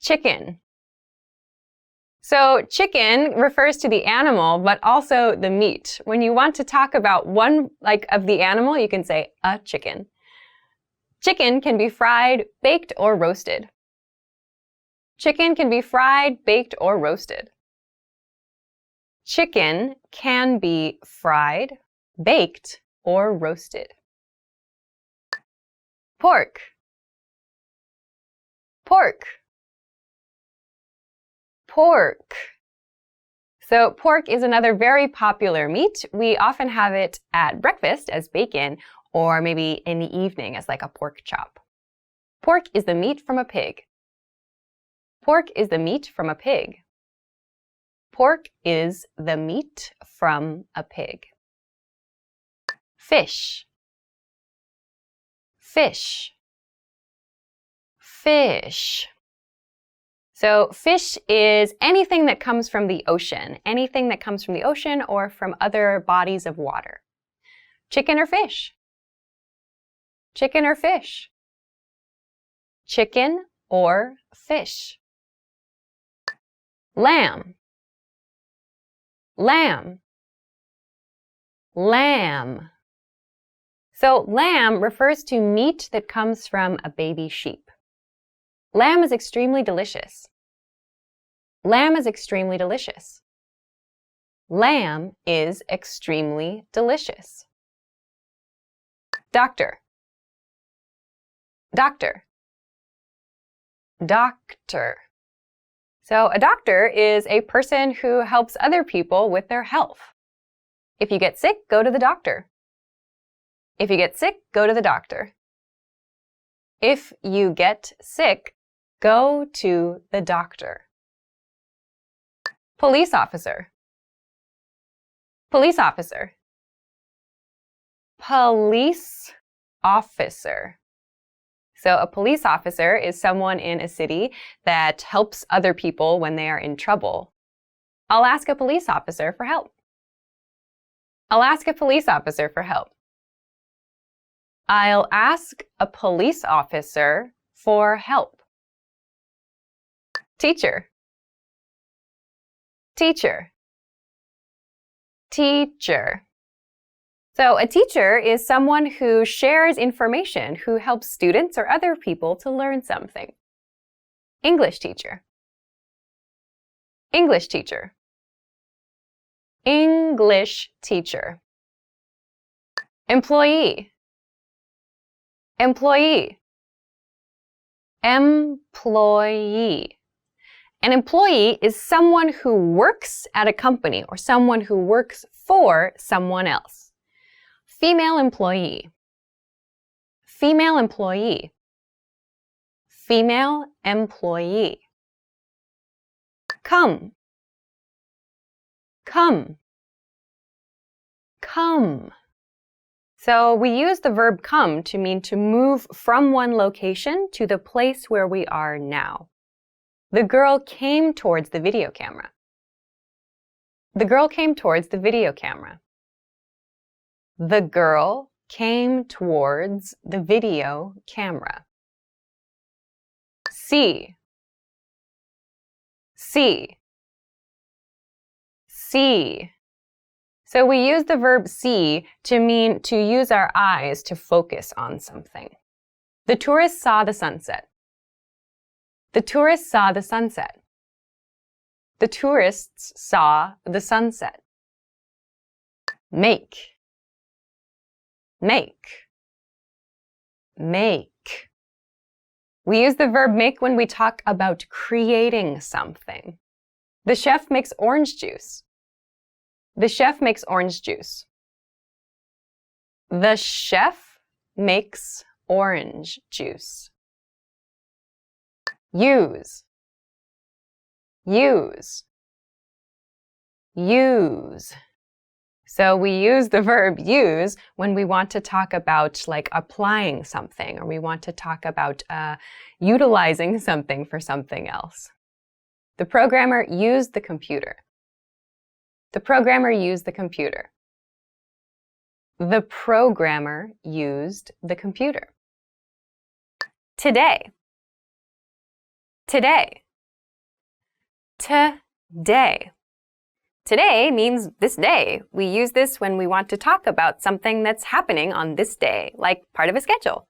chicken. So chicken refers to the animal, but also the meat. When you want to talk about one of the animal, you can say a chicken. Chicken can be fried, baked, or roasted. Chicken can be fried, baked, or roasted. Chicken can be fried, baked, or roasted. Pork, pork, pork. So pork is another very popular meat. We often have it at breakfast as bacon, or maybe in the evening as like a pork chop. Pork is the meat from a pig. Pork is the meat from a pig. Pork is the meat from a pig. Fish, fish, fish. So fish is anything that comes from the ocean, anything that comes from the ocean or from other bodies of water. Chicken or fish? Chicken or fish? Chicken or fish? Lamb, lamb, lamb. So lamb refers to meat that comes from a baby sheep. Lamb is extremely delicious. Lamb is extremely delicious. Lamb is extremely delicious. Doctor, doctor, doctor. So a doctor is a person who helps other people with their health. If you get sick, go to the doctor. If you get sick, go to the doctor. If you get sick, go to the doctor. Police officer, police officer, police officer. So a police officer is someone in a city that helps other people when they are in trouble. I'll ask a police officer for help. I'll ask a police officer for help. I'll ask a police officer for help. Teacher, teacher, teacher. So a teacher is someone who shares information, who helps students or other people to learn something. English teacher, English teacher, English teacher. Employee, employee, employee. An employee is someone who works at a company or someone who works for someone else. Female employee, female employee, female employee. Come, come, come. So we use the verb come to mean to move from one location to the place where we are now. The girl came towards the video camera. The girl came towards the video camera. The girl came towards the video camera. See, see, see. So we use the verb see to mean to use our eyes to focus on something. The tourists saw the sunset. The tourists saw the sunset. The tourists saw the sunset. Make, make, make. We use the verb make when we talk about creating something. The chef makes orange juice. The chef makes orange juice. The chef makes orange juice. Use, use, use. So we use the verb use when we want to talk about like applying something or we want to talk about utilizing something for something else. The programmer used the computer. The programmer used the computer. The programmer used the computer. Today. Today. Today. Today means this day. We use this when we want to talk about something that's happening on this day, like part of a schedule.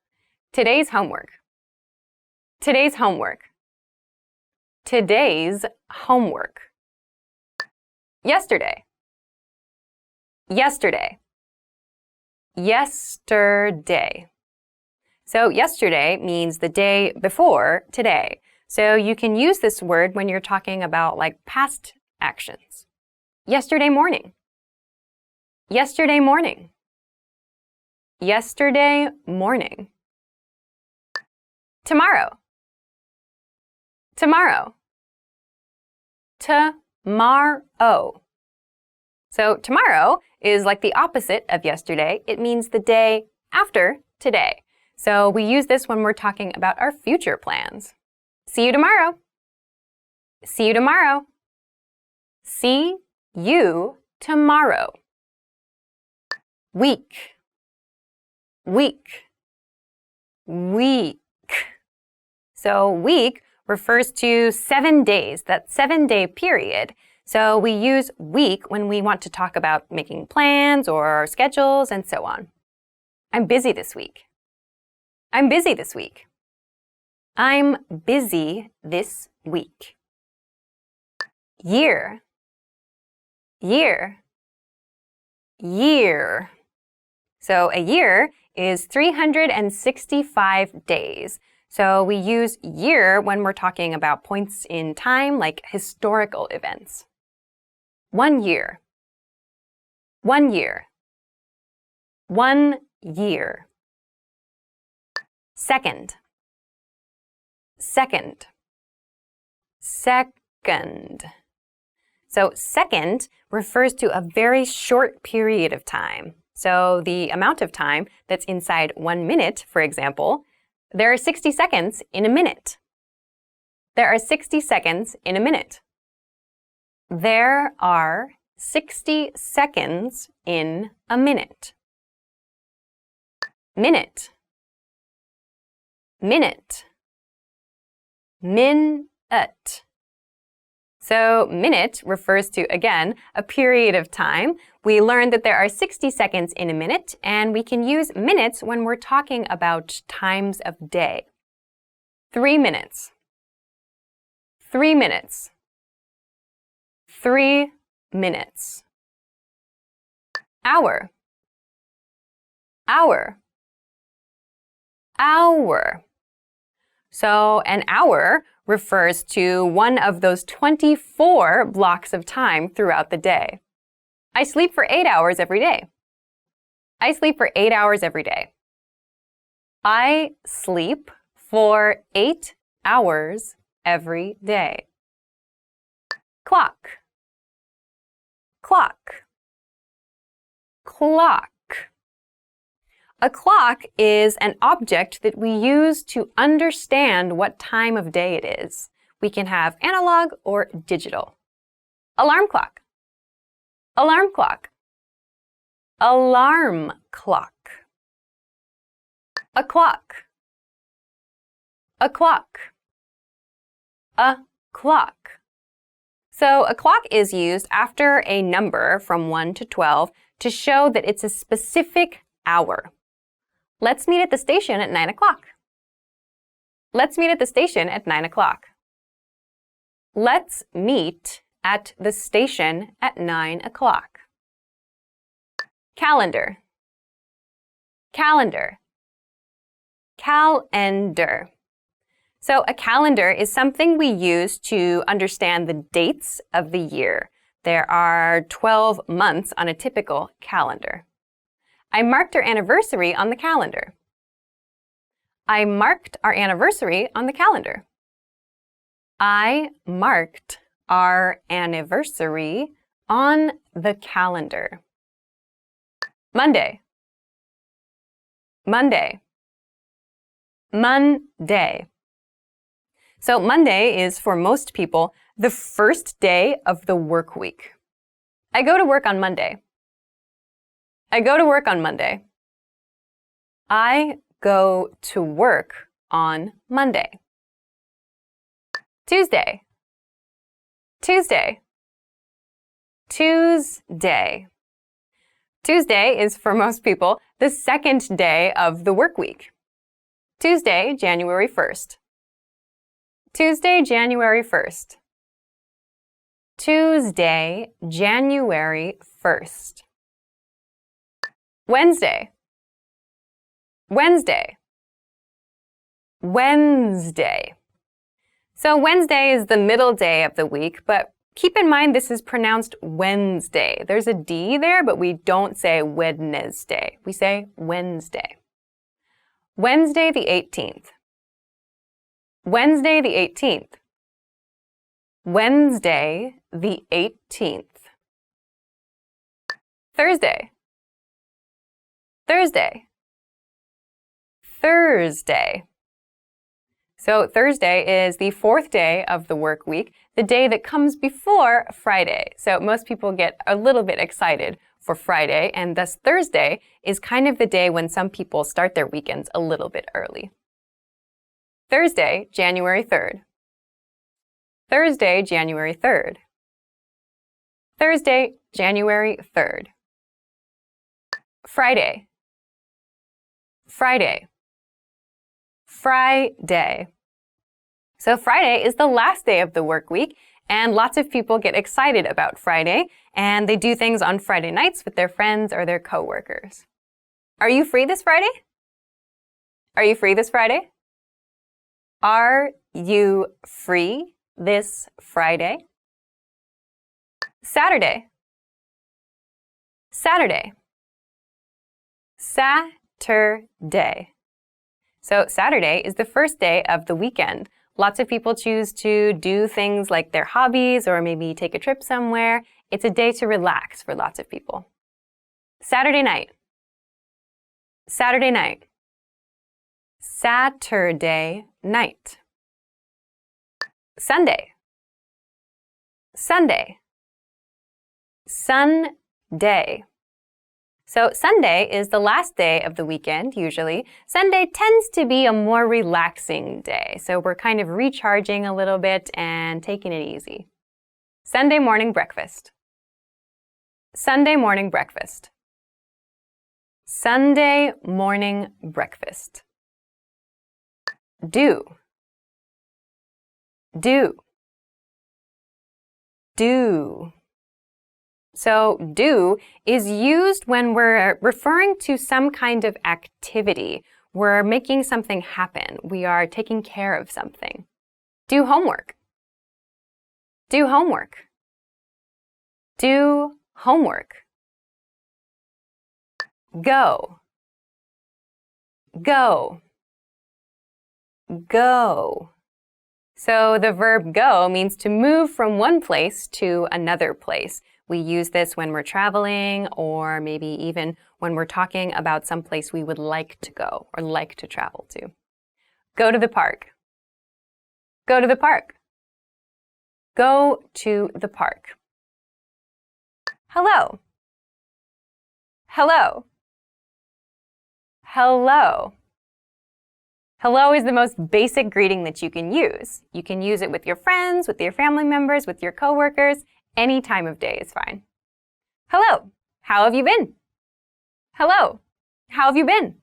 Today's homework. Today's homework. Today's homework. Yesterday. Yesterday. Yesterday. So yesterday means the day before today. So you can use this word when you're talking about like past actions. Yesterday morning. Yesterday morning. Yesterday morning. Tomorrow. Tomorrow. Tomorrow. So tomorrow is like the opposite of yesterday. It means the day after today. So we use this when we're talking about our future plans. See you tomorrow. See you tomorrow. See you tomorrow. Week, week, week. So week refers to 7 days, that 7-day period. So we use week when we want to talk about making plans or schedules and so on. I'm busy this week. I'm busy this week. I'm busy this week. Year, year, year. So a year is 365 days. So we use year when we're talking about points in time, like historical events. 1 year. 1 year. 1 year. Second. Second. Second. So second refers to a very short period of time. So the amount of time that's inside 1 minute, for example, there are 60 seconds in a minute. There are 60 seconds in a minute. There are 60 seconds in a minute. Minute. Minute. Minute. So minute refers to, again, a period of time. We learned that there are 60 seconds in a minute, and we can use minutes when we're talking about times of day. 3 minutes. 3 minutes. 3 minutes. Hour. Hour. Hour. So an hour refers to one of those 24 blocks of time throughout the day. I sleep for 8 hours every day. I sleep for 8 hours every day. I sleep for 8 hours every day. Clock. Clock. Clock. A clock is an object that we use to understand what time of day it is. We can have analog or digital. Alarm clock. Alarm clock. Alarm clock. A clock. A clock. A clock. So a clock is used after a number from 1 to 12 to show that it's a specific hour. Let's meet at the station at 9 o'clock. Let's meet at the station at 9 o'clock. Let's meet at the station at 9 o'clock. Calendar. Calendar. Calendar. So a calendar is something we use to understand the dates of the year. There are 12 months on a typical calendar. I marked our anniversary on the calendar. I marked our anniversary on the calendar. I marked our anniversary on the calendar. Monday. Monday. Monday. So Monday is, for most people, the first day of the work week. I go to work on Monday. I go to work on Monday. I go to work on Monday. Tuesday. Tuesday. Tuesday. Tuesday is, for most people, the second day of the work week. Tuesday, January 1st. Tuesday, January 1st. Tuesday, January 1st. Wednesday. Wednesday. Wednesday. So Wednesday is the middle day of the week, but keep in mind this is pronounced Wednesday. There's a D there, but we don't say Wednesday. We say Wednesday. Wednesday the 18th. Wednesday the 18th. Wednesday the 18th. Thursday. Thursday. Thursday. So Thursday is the fourth day of the work week, the day that comes before Friday. So most people get a little bit excited for Friday, and thus Thursday is kind of the day when some people start their weekends a little bit early. Thursday, January 3rd. Thursday, January 3rd. Thursday, January 3rd. Friday. Friday. Friday. So Friday is the last day of the work week, and lots of people get excited about Friday, and they do things on Friday nights with their friends or their coworkers. Are you free this Friday? Are you free this Friday? Are you free this Friday? Saturday. Saturday. Saturday. So Saturday is the first day of the weekend. Lots of people choose to do things like their hobbies or maybe take a trip somewhere. It's a day to relax for lots of people. Saturday night. Saturday night. Saturday night. Sunday. Sunday. Sunday. So Sunday is the last day of the weekend, usually. Sunday tends to be a more relaxing day, so we're kind of recharging a little bit and taking it easy. Sunday morning breakfast. Sunday morning breakfast. Sunday morning breakfast. Do. Do. Do. So do is used when we're referring to some kind of activity. We're making something happen. We are taking care of something. Do homework. Do homework. Do homework. Go. Go. Go. So the verb go means to move from one place to another place. We use this when we're traveling or maybe even when we're talking about some place we would like to go or like to travel to. Go to the park. Go to the park. Go to the park. Hello. Hello. Hello. Hello is the most basic greeting that you can use. You can use it with your friends, with your family members, with your coworkers. Any time of day is fine. Hello, how have you been? Hello, how have you been?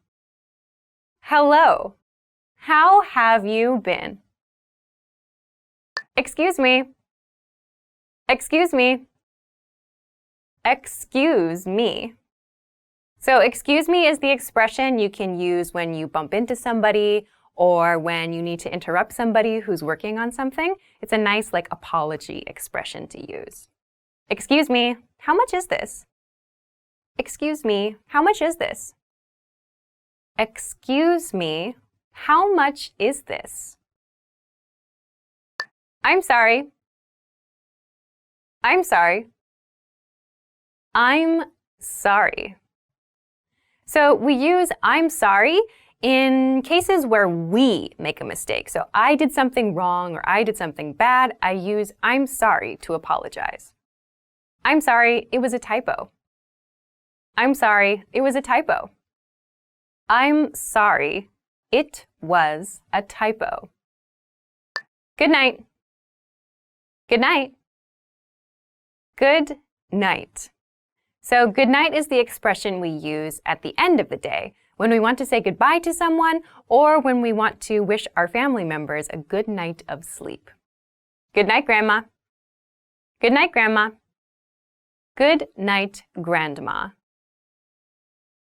Hello, how have you been? Excuse me. Excuse me. Excuse me. So excuse me is the expression you can use when you bump into somebody or when you need to interrupt somebody who's working on something. It's a nice apology expression to use. Excuse me, how much is this? Excuse me, how much is this? Excuse me, how much is this? I'm sorry. I'm sorry. I'm sorry. So we use I'm sorry in cases where we make a mistake. So I did something wrong or I did something bad. I use I'm sorry to apologize. I'm sorry, it was a typo. I'm sorry, it was a typo. I'm sorry, it was a typo. Good night. Good night. Good night. So good night is the expression we use at the end of the day when we want to say goodbye to someone or when we want to wish our family members a good night of sleep. Good night, Grandma. Good night, Grandma. Good night, Grandma.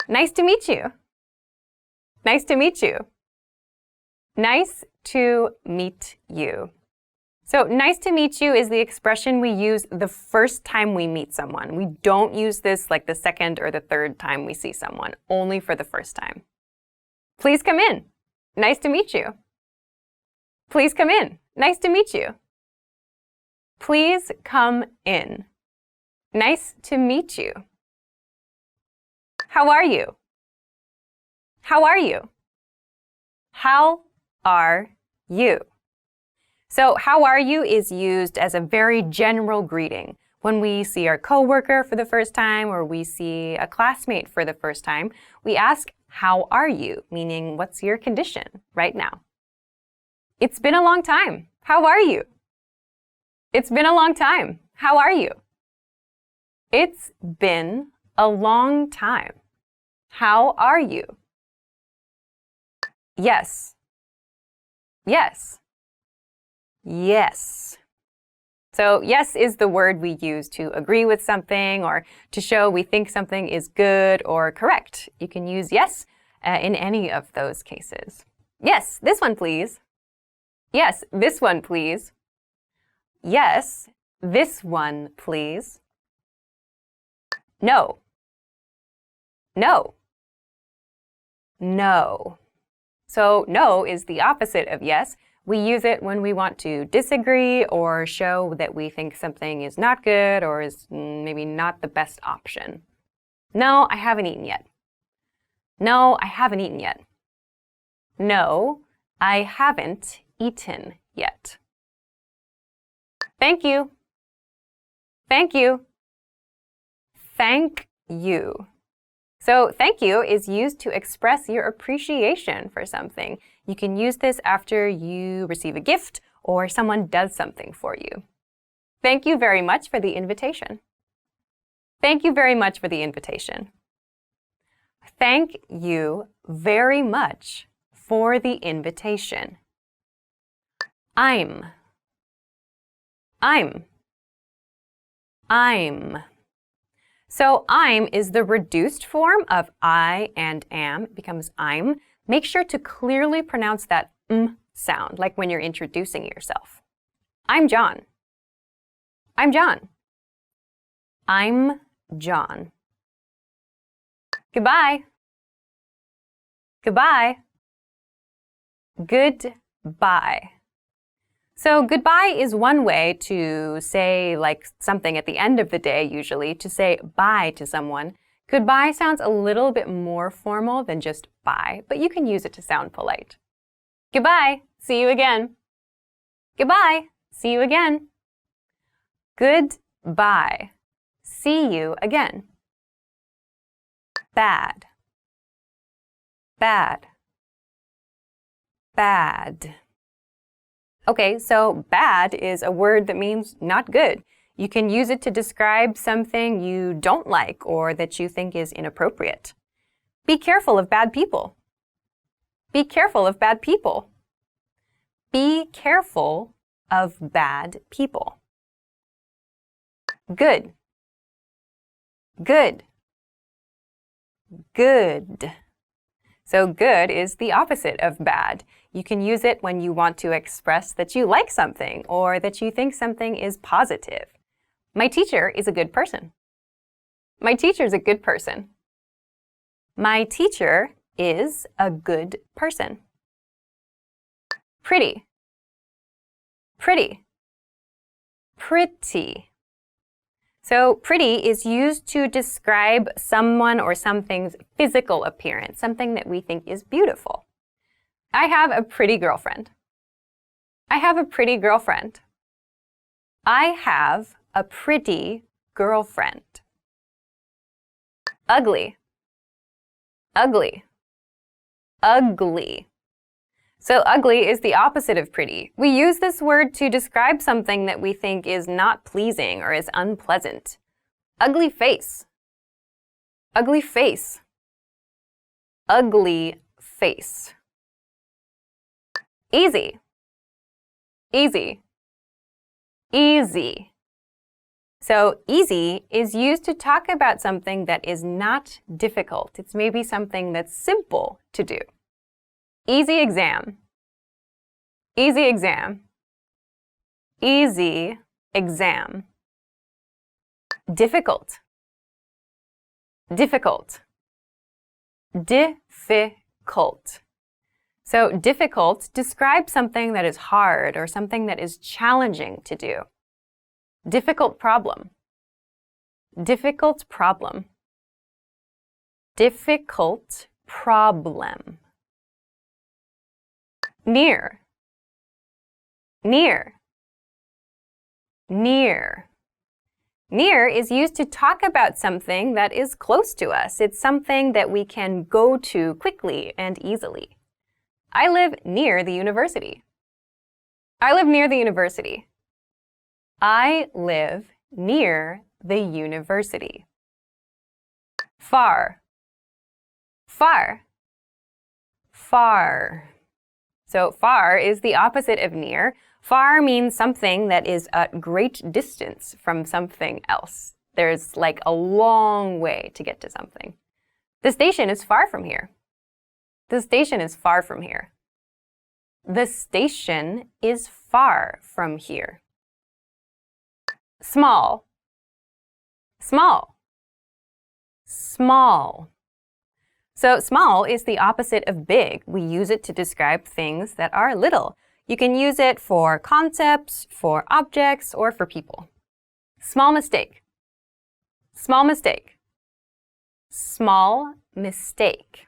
Nice to meet you. Nice to meet you. Nice to meet you. So nice to meet you is the expression we use the first time we meet someone. We don't use this the second or the third time we see someone, only for the first time. Please come in. Nice to meet you. Please come in. Nice to meet you. Please come in. Nice to meet you. How are you? How are you? How are you? So, how are you is used as a very general greeting. When we see our coworker for the first time or we see a classmate for the first time, we ask, how are you? Meaning, what's your condition right now? It's been a long time. How are you? It's been a long time. How are you? It's been a long time. How are you? Yes. Yes. Yes. So yes is the word we use to agree with something or to show we think something is good or correct. You can use yes in any of those cases. Yes, this one please. Yes, this one please. Yes, this one please. No. No. No. So no is the opposite of yes. We use it when we want to disagree or show that we think something is not good or is maybe not the best option. No, I haven't eaten yet. No, I haven't eaten yet. No, I haven't eaten yet. Thank you. Thank you. Thank you. So thank you is used to express your appreciation for something. You can use this after you receive a gift or someone does something for you. Thank you very much for the invitation. Thank you very much for the invitation. Thank you very much for the invitation. I'm. So I'm is the reduced form of I and am. It becomes I'm. Make sure to clearly pronounce that sound, like when you're introducing yourself. I'm John. I'm John. I'm John. Goodbye. Goodbye. Goodbye. So goodbye is one way to say like something at the end of the day, usually, to say bye to someone. Goodbye sounds a little bit more formal than just bye, but you can use it to sound polite. Goodbye. See you again. Goodbye. See you again. Goodbye. See you again. Bad. Bad. Bad. Okay, so bad is a word that means not good. You can use it to describe something you don't like or that you think is inappropriate. Be careful of bad people. Be careful of bad people. Be careful of bad people. Good. Good. Good. So good is the opposite of bad. You can use it when you want to express that you like something or that you think something is positive. My teacher is a good person. My teacher's a good person. My teacher is a good person. Pretty. Pretty. Pretty. So pretty is used to describe someone or something's physical appearance, something that we think is beautiful. I have a pretty girlfriend. I have a pretty girlfriend. I have a pretty girlfriend. Ugly. Ugly. Ugly. So ugly is the opposite of pretty. We use this word to describe something that we think is not pleasing or is unpleasant. Ugly face. Ugly face. Ugly face. Easy. Easy. Easy. So easy is used to talk about something that is not difficult. It's maybe something that's simple to do. Easy exam. Easy exam. Easy exam. Difficult. Difficult. Difficult. So difficult describes something that is hard or something that is challenging to do. Difficult problem. Difficult problem. Difficult problem. Near. Near. Near. Near is used to talk about something that is close to us. It's something that we can go to quickly and easily. I live near the university. I live near the university. I live near the university. Far. Far. Far. So far is the opposite of near. Far means something that is at great distance from something else. There's like a long way to get to something. The station is far from here. The station is far from here. The station is far from here. Small. Small. Small. So small is the opposite of big. We use it to describe things that are little. You can use it for concepts, for objects, or for people. Small mistake. Small mistake. Small mistake.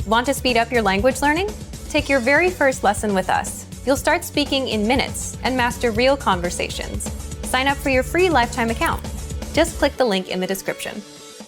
Want to speed up your language learning? Take your very first lesson with us. You'll start speaking in minutes and master real conversations. Sign up for your free lifetime account. Just click the link in the description.